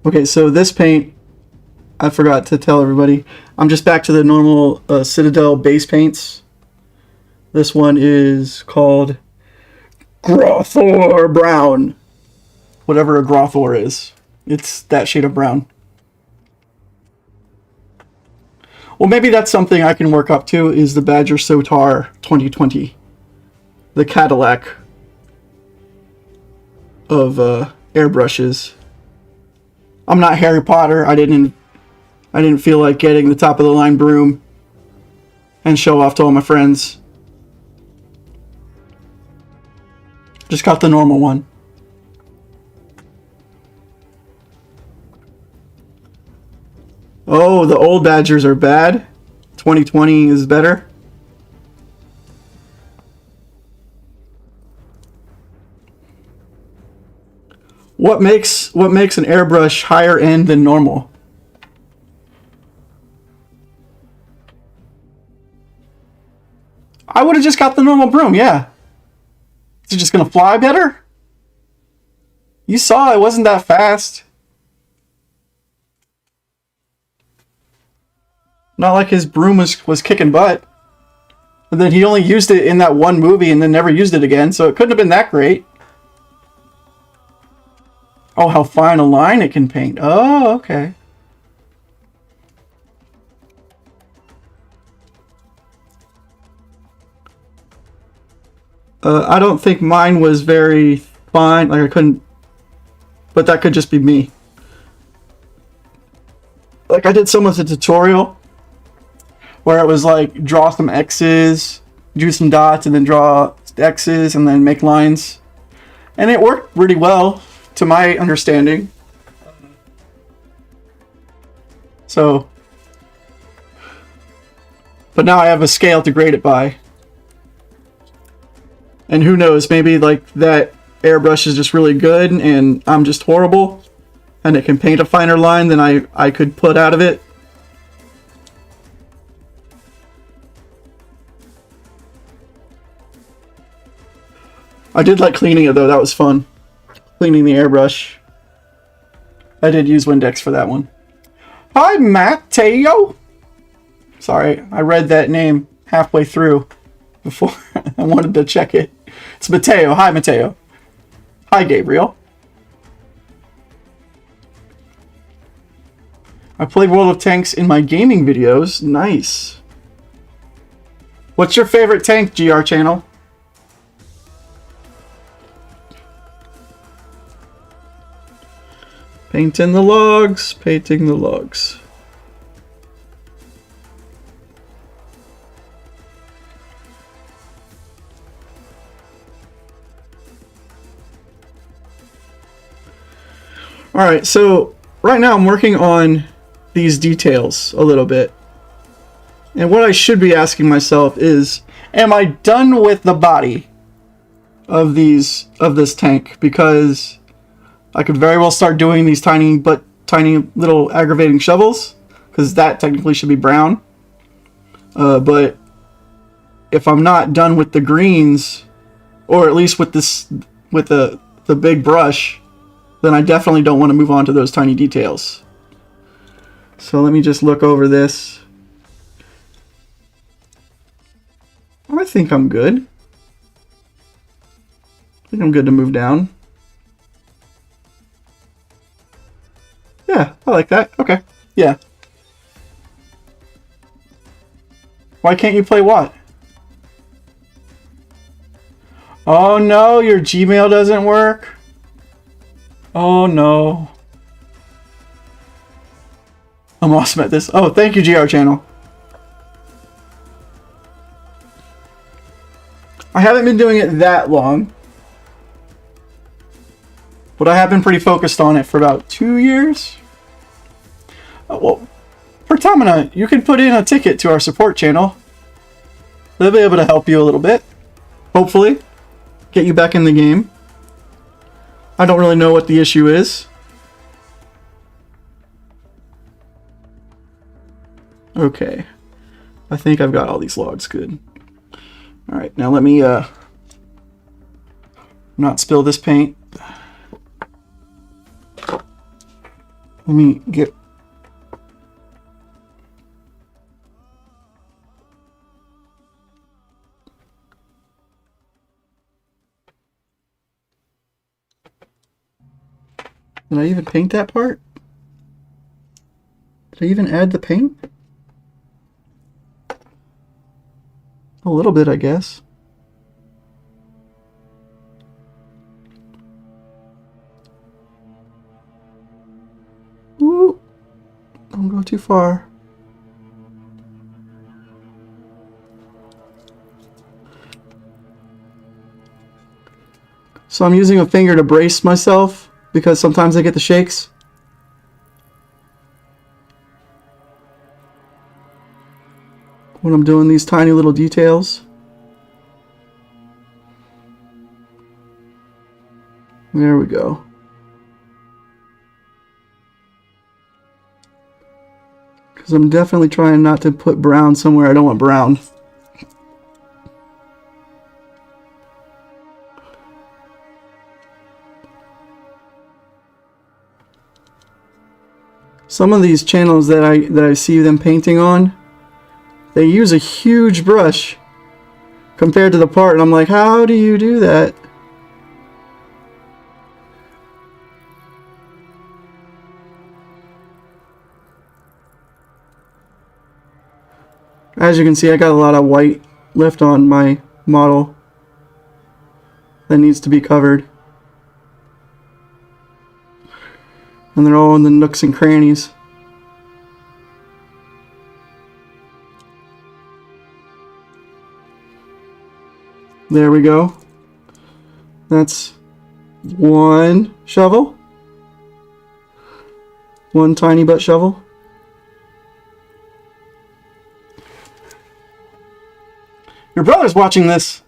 Okay, so this paint, I forgot to tell everybody, I'm just back to the normal Citadel base paints. This one is called Grothor Brown. Whatever a Grothor is. It's that shade of brown. Well, maybe that's something I can work up to, is the Badger Sotar 2020. The Cadillac of airbrushes. I'm not Harry Potter. I didn't feel like getting the top of the line broom and show off to all my friends. Just got the normal one. Oh, the old Badgers are bad. 2020 is better. What makes an airbrush higher end than normal? I would have just got the normal broom, yeah. Is it just gonna fly better? You saw it wasn't that fast. Not like his broom was kicking butt. And then he only used it in that one movie and then never used it again, so it couldn't have been that great. Oh, how fine a line it can paint. Oh, okay. I don't think mine was very fine. Like I couldn't, but that could just be me. Like I did some of the tutorial where it was like draw some X's, do some dots, and then draw X's, and then make lines. And it worked really well, to my understanding. So, but now I have a scale to grade it by. And who knows, maybe like that airbrush is just really good and I'm just horrible and it can paint a finer line than I could put out of it. I did like cleaning it though, that was fun. Cleaning the airbrush. I did use Windex for that one. Hi, Matteo! Sorry, I read that name halfway through before I wanted to check it. It's Matteo. Hi, Matteo. Hi, Gabriel. I play World of Tanks in my gaming videos. Nice. What's your favorite tank, GR channel? Painting the logs, painting the logs. Alright, so right now I'm working on these details a little bit. And what I should be asking myself is, am I done with the body of this tank? Because I could very well start doing these tiny little aggravating shovels, because that technically should be brown. But if I'm not done with the greens, or at least with the big brush, then I definitely don't want to move on to those tiny details. So let me just look over this. I think I'm good. I think I'm good to move down. Yeah, I like that. Okay. Yeah. Why can't you play what? Oh no, your Gmail doesn't work? Oh no. I'm awesome at this. Oh, thank you, GR channel. I haven't been doing it that long, but I have been pretty focused on it for about 2 years. Oh, well, Pertamina, you can put in a ticket to our support channel. They'll be able to help you a little bit. Hopefully, get you back in the game. I don't really know what the issue is. Okay. I think I've got all these logs good. Alright, now let me not spill this paint. Let me get... Did I even paint that part? Did I even add the paint? A little bit, I guess. Ooh, don't go too far. So I'm using a finger to brace myself because sometimes I get the shakes. When I'm doing these tiny little details. There we go. Because I'm definitely trying not to put brown somewhere I don't want brown. Some of these channels that I see them painting on, they use a huge brush compared to the part, and I'm like, how do you do that? As you can see, I got a lot of white left on my model that needs to be covered. And they're all in the nooks and crannies. There we go. That's one shovel. One tiny butt shovel. Your brother's watching this.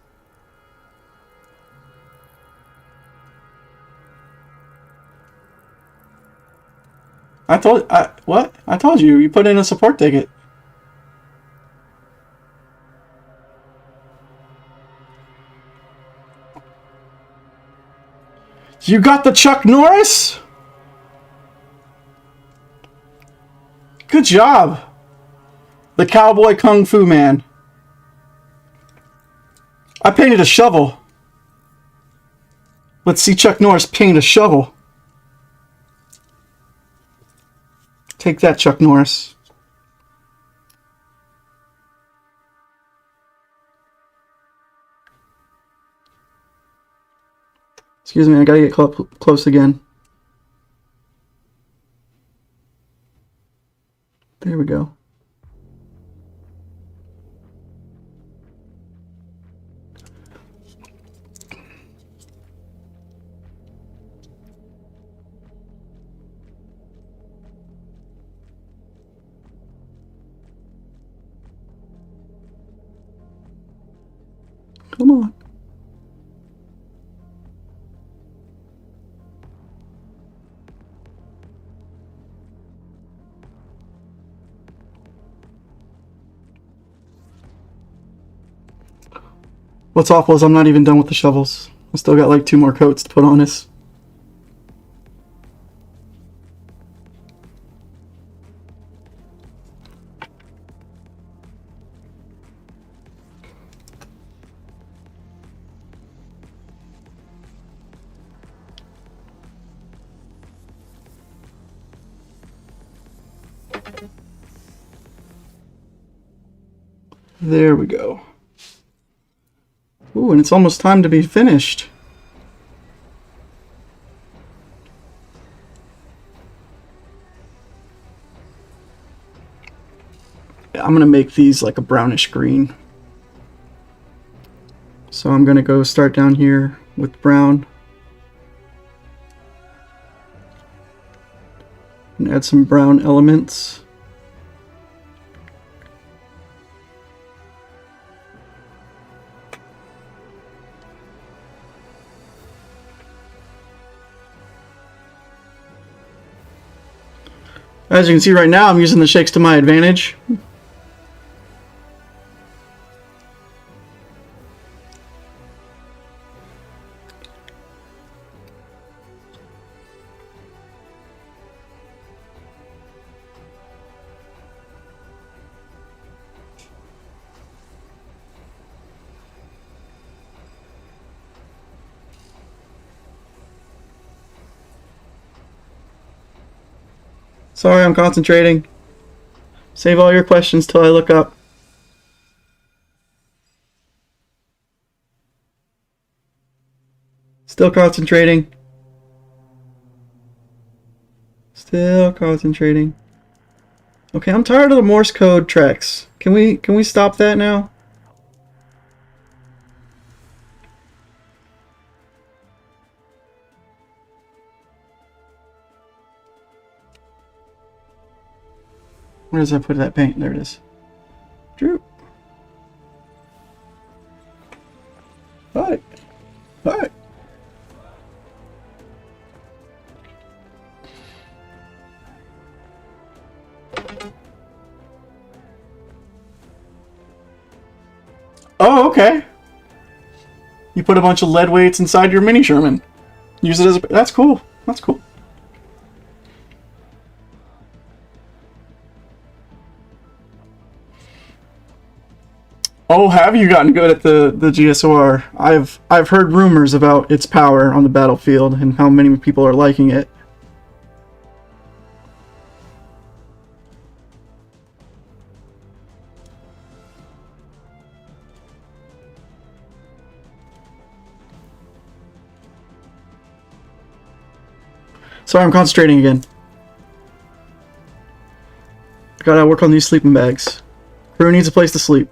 What? I told you, you put in a support ticket. You got the Chuck Norris? Good job. The Cowboy Kung Fu Man. I painted a shovel. Let's see Chuck Norris paint a shovel. Take that, Chuck Norris. Excuse me, I gotta get close again. There we go. Come on. What's awful is I'm not even done with the shovels. I still got like 2 more coats to put on this. There we go. Ooh, and it's almost time to be finished. I'm gonna make these like a brownish green. So I'm gonna go start down here with brown. And add some brown elements. As you can see right now, I'm using the shakes to my advantage. Sorry, I'm concentrating. Save all your questions till I look up. Still concentrating. Still concentrating. Okay, I'm tired of the Morse code treks. Can we stop that now? Where does I put that paint? There it is. Drew. Hi. Hi. Oh, okay. You put a bunch of lead weights inside your mini Sherman. Use it as a... That's cool. That's cool. Oh, have you gotten good at the GSOR? I've heard rumors about its power on the battlefield and how many people are liking it. Sorry, I'm concentrating again. Gotta work on these sleeping bags. Crew needs a place to sleep.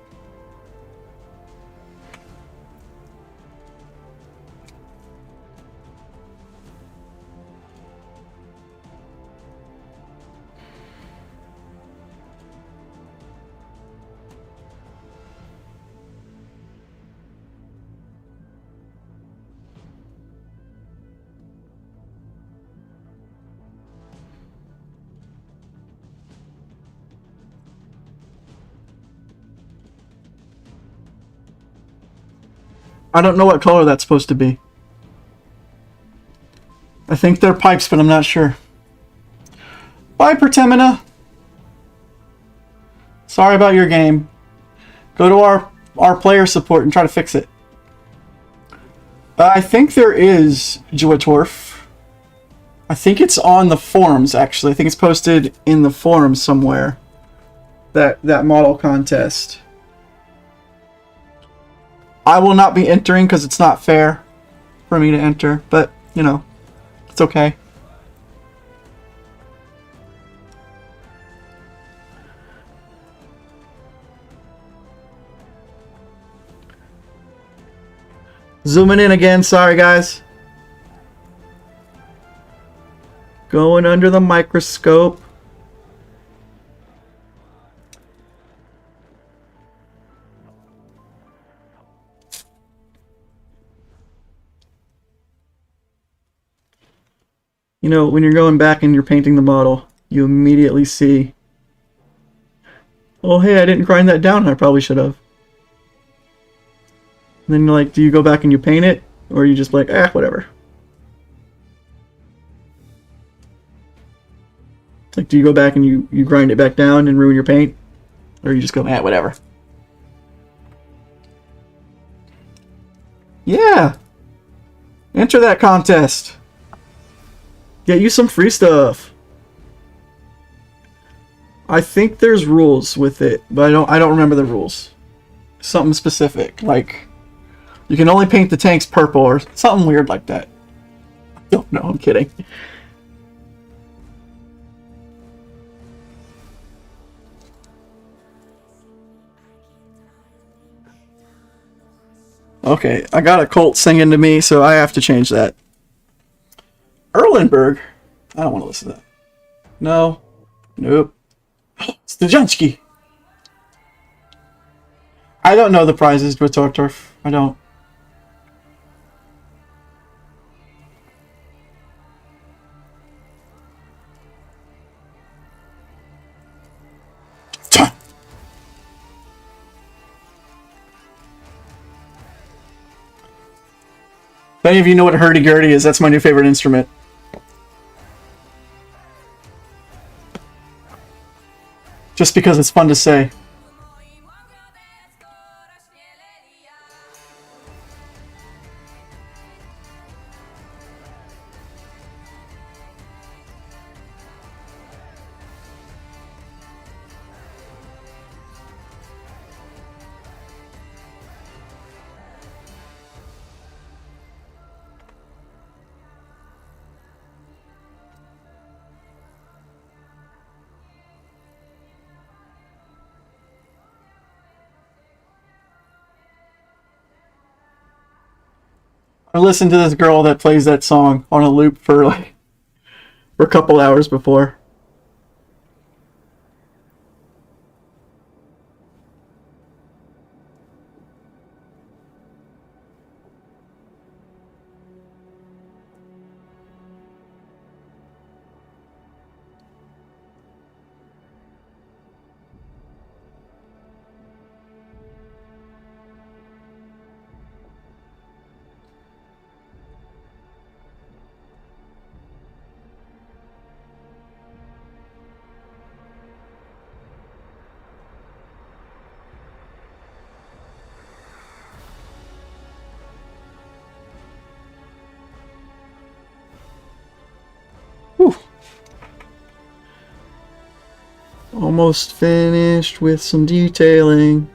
I don't know what color that's supposed to be. I think they're pipes, but I'm not sure. Bye, Pertemina. Sorry about your game. Go to our player support and try to fix it. I think there is Juatorf. I think it's on the forums, actually. I think it's posted in the forums somewhere. That model contest. I will not be entering because it's not fair for me to enter, but, you know, it's okay. Zooming in again, sorry guys. Going under the microscope. You know, when you're going back and you're painting the model, you immediately see, oh hey, I didn't grind that down, I probably should have. And then you're like, do you go back and you paint it? Or are you just like, whatever. Like, do you go back and you grind it back down and ruin your paint? Or you just go, whatever. Yeah! Enter that contest! Get you some free stuff. I think there's rules with it, but I don't remember the rules. Something specific, like you can only paint the tanks purple or something weird like that. I don't know, I'm kidding. Okay, I got a Colt singing to me, so I have to change that. Erlenberg? I don't want to listen to that. No. Nope. Stajanski! I don't know the prizes with Tortorf. I don't. If any of you know what hurdy-gurdy is, that's my new favorite instrument. Just because it's fun to say. I listened to this girl that plays that song on a loop for like for a couple hours before. Whew. Almost finished with some detailing.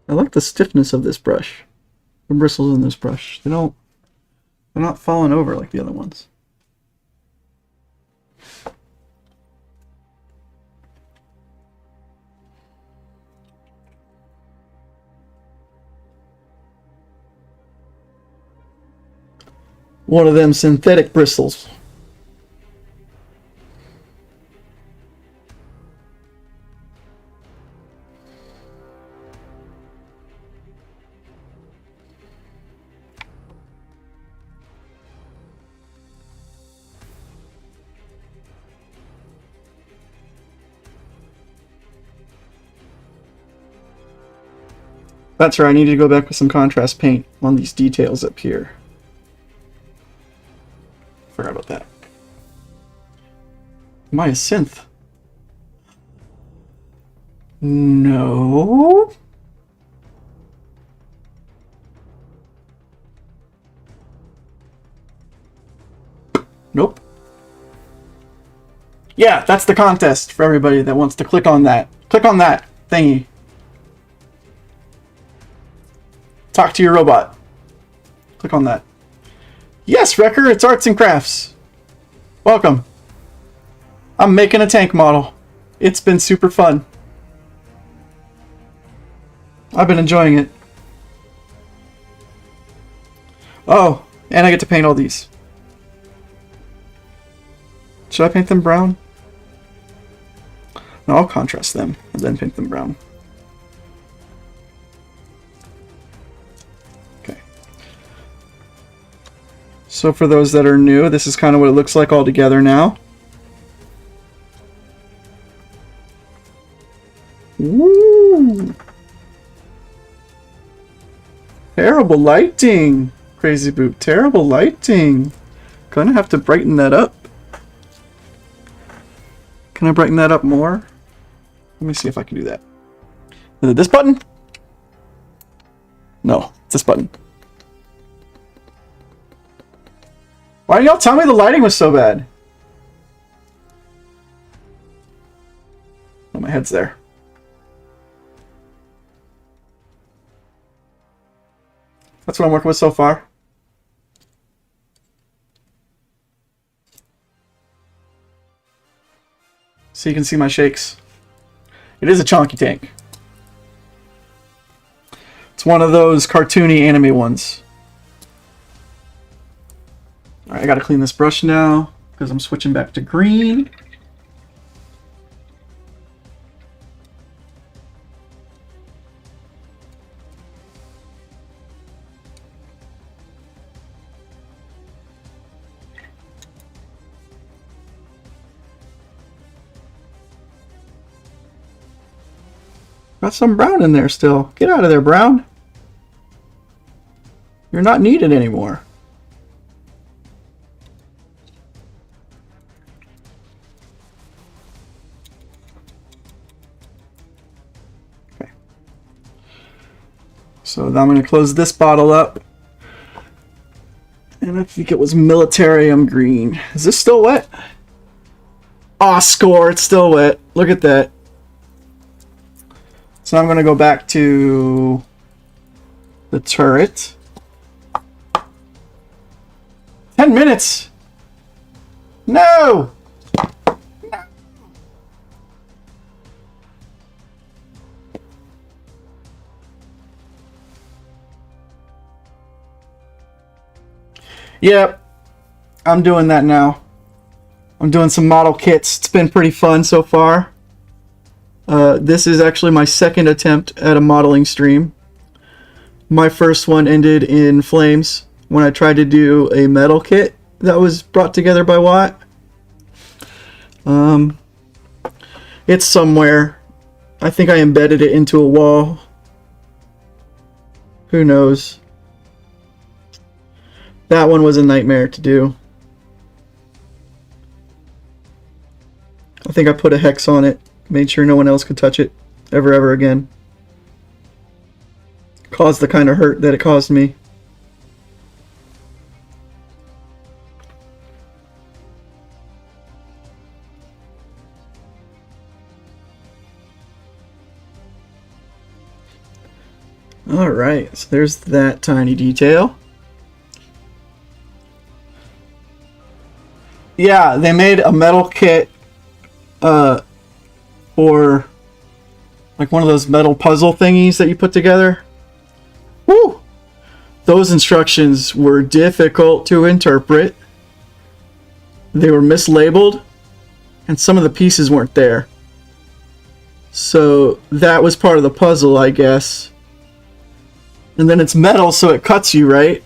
I like the stiffness of this brush. The bristles in this brush. They're not falling over like the other ones. One of them synthetic bristles. That's right, I need to go back with some contrast paint on these details up here. Forgot about that. Am I a synth? No. Nope. Yeah, that's the contest for everybody that wants to click on that. Click on that thingy. Talk to your robot. Click on that. Yes, Wrecker, it's arts and crafts. Welcome. I'm making a tank model. It's been super fun. I've been enjoying it. Oh, and I get to paint all these. Should I paint them brown? No, I'll contrast them and then paint them brown. Okay. So for those that are new, this is kind of what it looks like all together now. Woo! Terrible lighting, KRZYBooP. Terrible lighting. Gonna have to brighten that up. Can I brighten that up more? Let me see if I can do that. Is it this button? No, it's this button. Why didn't y'all tell me the lighting was so bad? Oh, my head's there. That's what I'm working with so far. So you can see my shakes. It is a chonky tank. It's one of those cartoony anime ones. Alright, I gotta clean this brush now because I'm switching back to green. Got some brown in there still. Get out of there, brown. You're not needed anymore. Okay. So now I'm going to close this bottle up. And I think it was Militarium Green. Is this still wet? Aw, score. It's still wet. Look at that. So I'm going to go back to the turret. 10 minutes! No! Yep, I'm doing that now. I'm doing some model kits. It's been pretty fun so far. This is actually my second attempt at a modeling stream. My first one ended in flames when I tried to do a metal kit that was brought together by Watt. It's somewhere. I think I embedded it into a wall. Who knows? That one was a nightmare to do. I think I put a hex on it, made sure no one else could touch it ever again. Caused the kind of hurt that it caused me. Alright, so there's that tiny detail. Yeah, they made a metal kit for like one of those metal puzzle thingies that you put together. Woo! Those instructions were difficult to interpret. They were mislabeled, and some of the pieces weren't there. So that was part of the puzzle, I guess. And then it's metal, so it cuts you, right?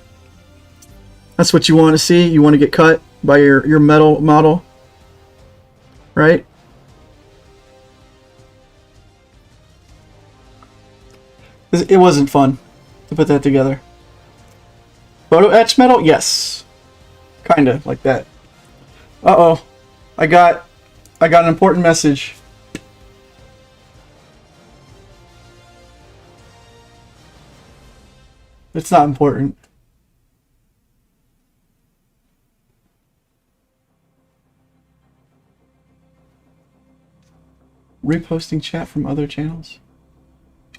That's what you want to see? You want to get cut by your metal model, right? It wasn't fun to put that together. Photo etch metal? Yes. Kinda like that. Uh-oh. I got an important message. It's not important. Reposting chat from other channels?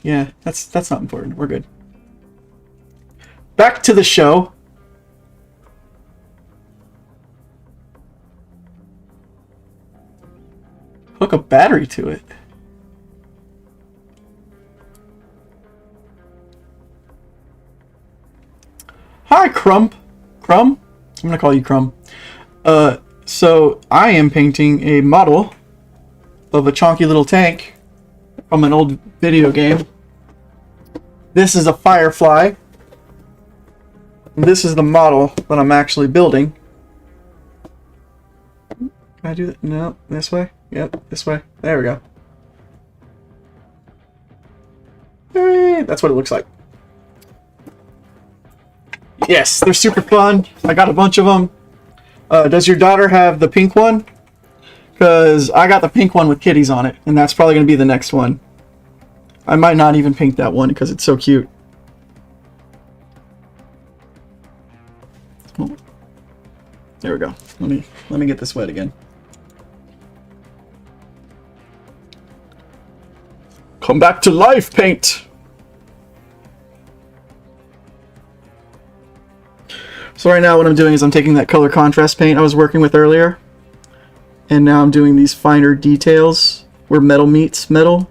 Yeah, that's not important. We're good. Back to the show. Hook a battery to it. Hi, Crump. Crumb? I'm gonna call you Crumb. So I am painting a model of a chonky little tank from an old video game. This is a Firefly. This is the model that I'm actually building. Can I do that? No, this way? Yep, this way. There we go. Hey, that's what it looks like. Yes, they're super fun. I got a bunch of them. Does your daughter have the pink one? Because I got the pink one with kitties on it, and that's probably going to be the next one. I might not even paint that one because it's so cute. Oh. There we go. Let me get this wet again. Come back to life, paint! So right now what I'm doing is I'm taking that color contrast paint I was working with earlier, and now I'm doing these finer details where metal meets metal.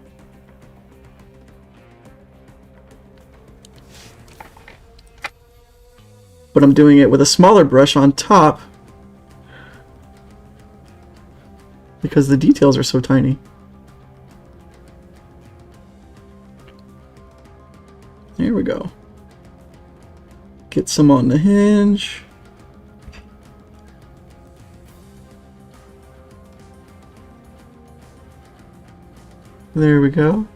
But I'm doing it with a smaller brush on top because the details are so tiny. There we go. Get some on the hinge. There we go.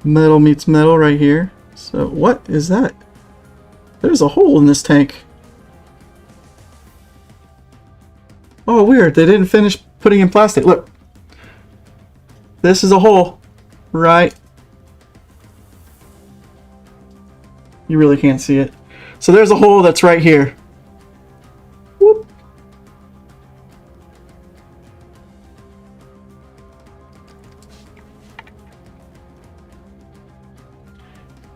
Metal meets metal right here. So what is that? There's a hole in this tank. Oh, weird. They didn't finish putting in plastic. Look. This is a hole. Right. You really can't see it. So there's a hole that's right here. Whoop.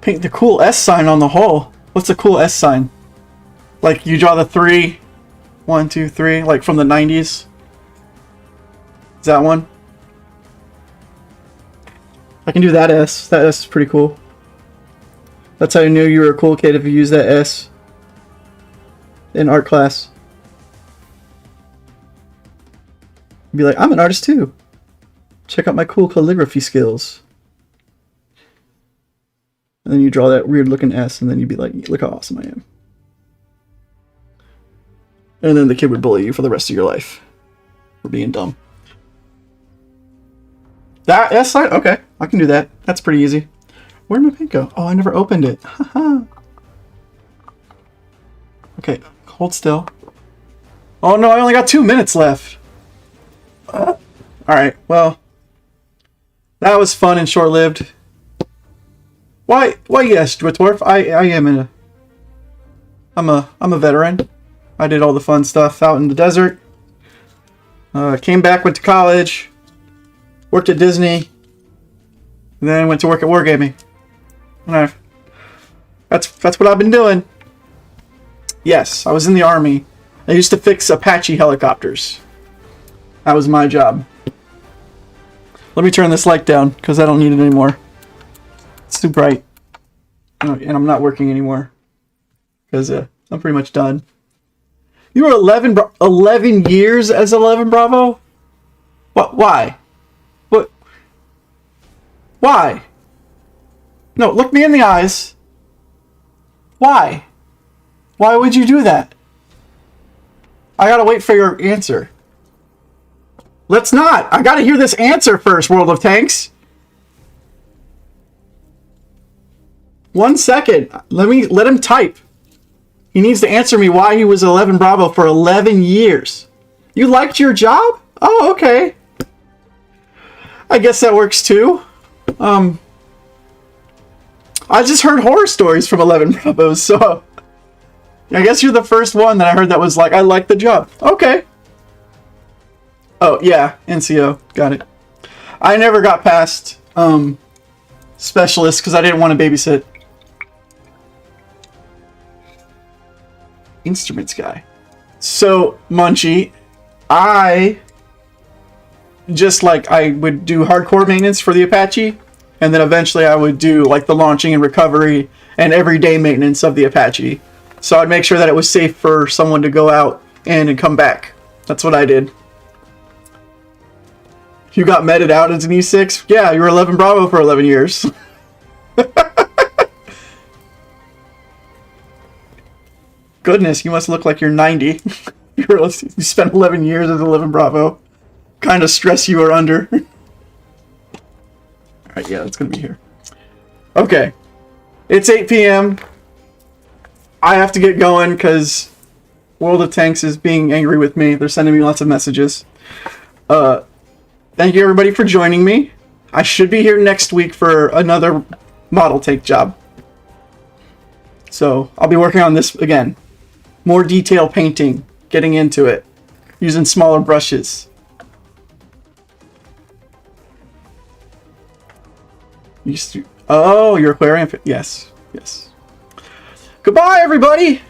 Paint the cool S sign on the hull. What's a cool S sign? Like you draw the 3, 1, 2, 3, like from the 90s. Is that one? I can do that S. That S is pretty cool. That's how you knew you were a cool kid, if you used that S in art class. You'd be like, I'm an artist too. Check out my cool calligraphy skills. And then you draw that weird looking S, and then you'd be like, look how awesome I am. And then the kid would bully you for the rest of your life for being dumb. That S sign? Okay, I can do that. That's pretty easy. Where'd my paint go? Oh, I never opened it. Haha. Okay, hold still. Oh no, I only got 2 minutes left. Alright, well. That was fun and short-lived. Why yes, Dwarf. I am I'm a veteran. I did all the fun stuff out in the desert. Came back, went to college, worked at Disney, and then went to work at Wargaming. And that's what I've been doing. Yes, I was in the Army. I used to fix Apache helicopters. That was my job. Let me turn this light down because I don't need it anymore. It's too bright. And I'm not working anymore because I'm pretty much done. You were 11 years as 11 Bravo? What? Why? What? Why? No, look me in the eyes. Why? Why would you do that? I gotta wait for your answer. Let's not. I gotta hear this answer first, World of Tanks. 1 second. Let him type. He needs to answer me why he was 11 Bravo for 11 years. You liked your job? Oh, okay. I guess that works too. I just heard horror stories from 11 Bravos, so I guess you're the first one that I heard that was like, I like the job. Okay. Oh, yeah, NCO. Got it. I never got past specialist because I didn't want to babysit. Instruments guy. So, Munchie, I would do hardcore maintenance for the Apache, and then eventually I would do like the launching and recovery and everyday maintenance of the Apache. So I'd make sure that it was safe for someone to go out and come back. That's what I did. You got meted out as an E6? Yeah, you were 11 Bravo for 11 years. Goodness, you must look like you're 90. You spent 11 years as 11 Bravo. Kind of stress you are under. Alright, yeah, that's going to be here. Okay. It's 8 p.m. I have to get going because World of Tanks is being angry with me. They're sending me lots of messages. Thank you everybody for joining me. I should be here next week for another model tank job. So I'll be working on this again. More detail painting, getting into it, using smaller brushes. Oh, you're Aquarium. Yes, yes. Goodbye, everybody.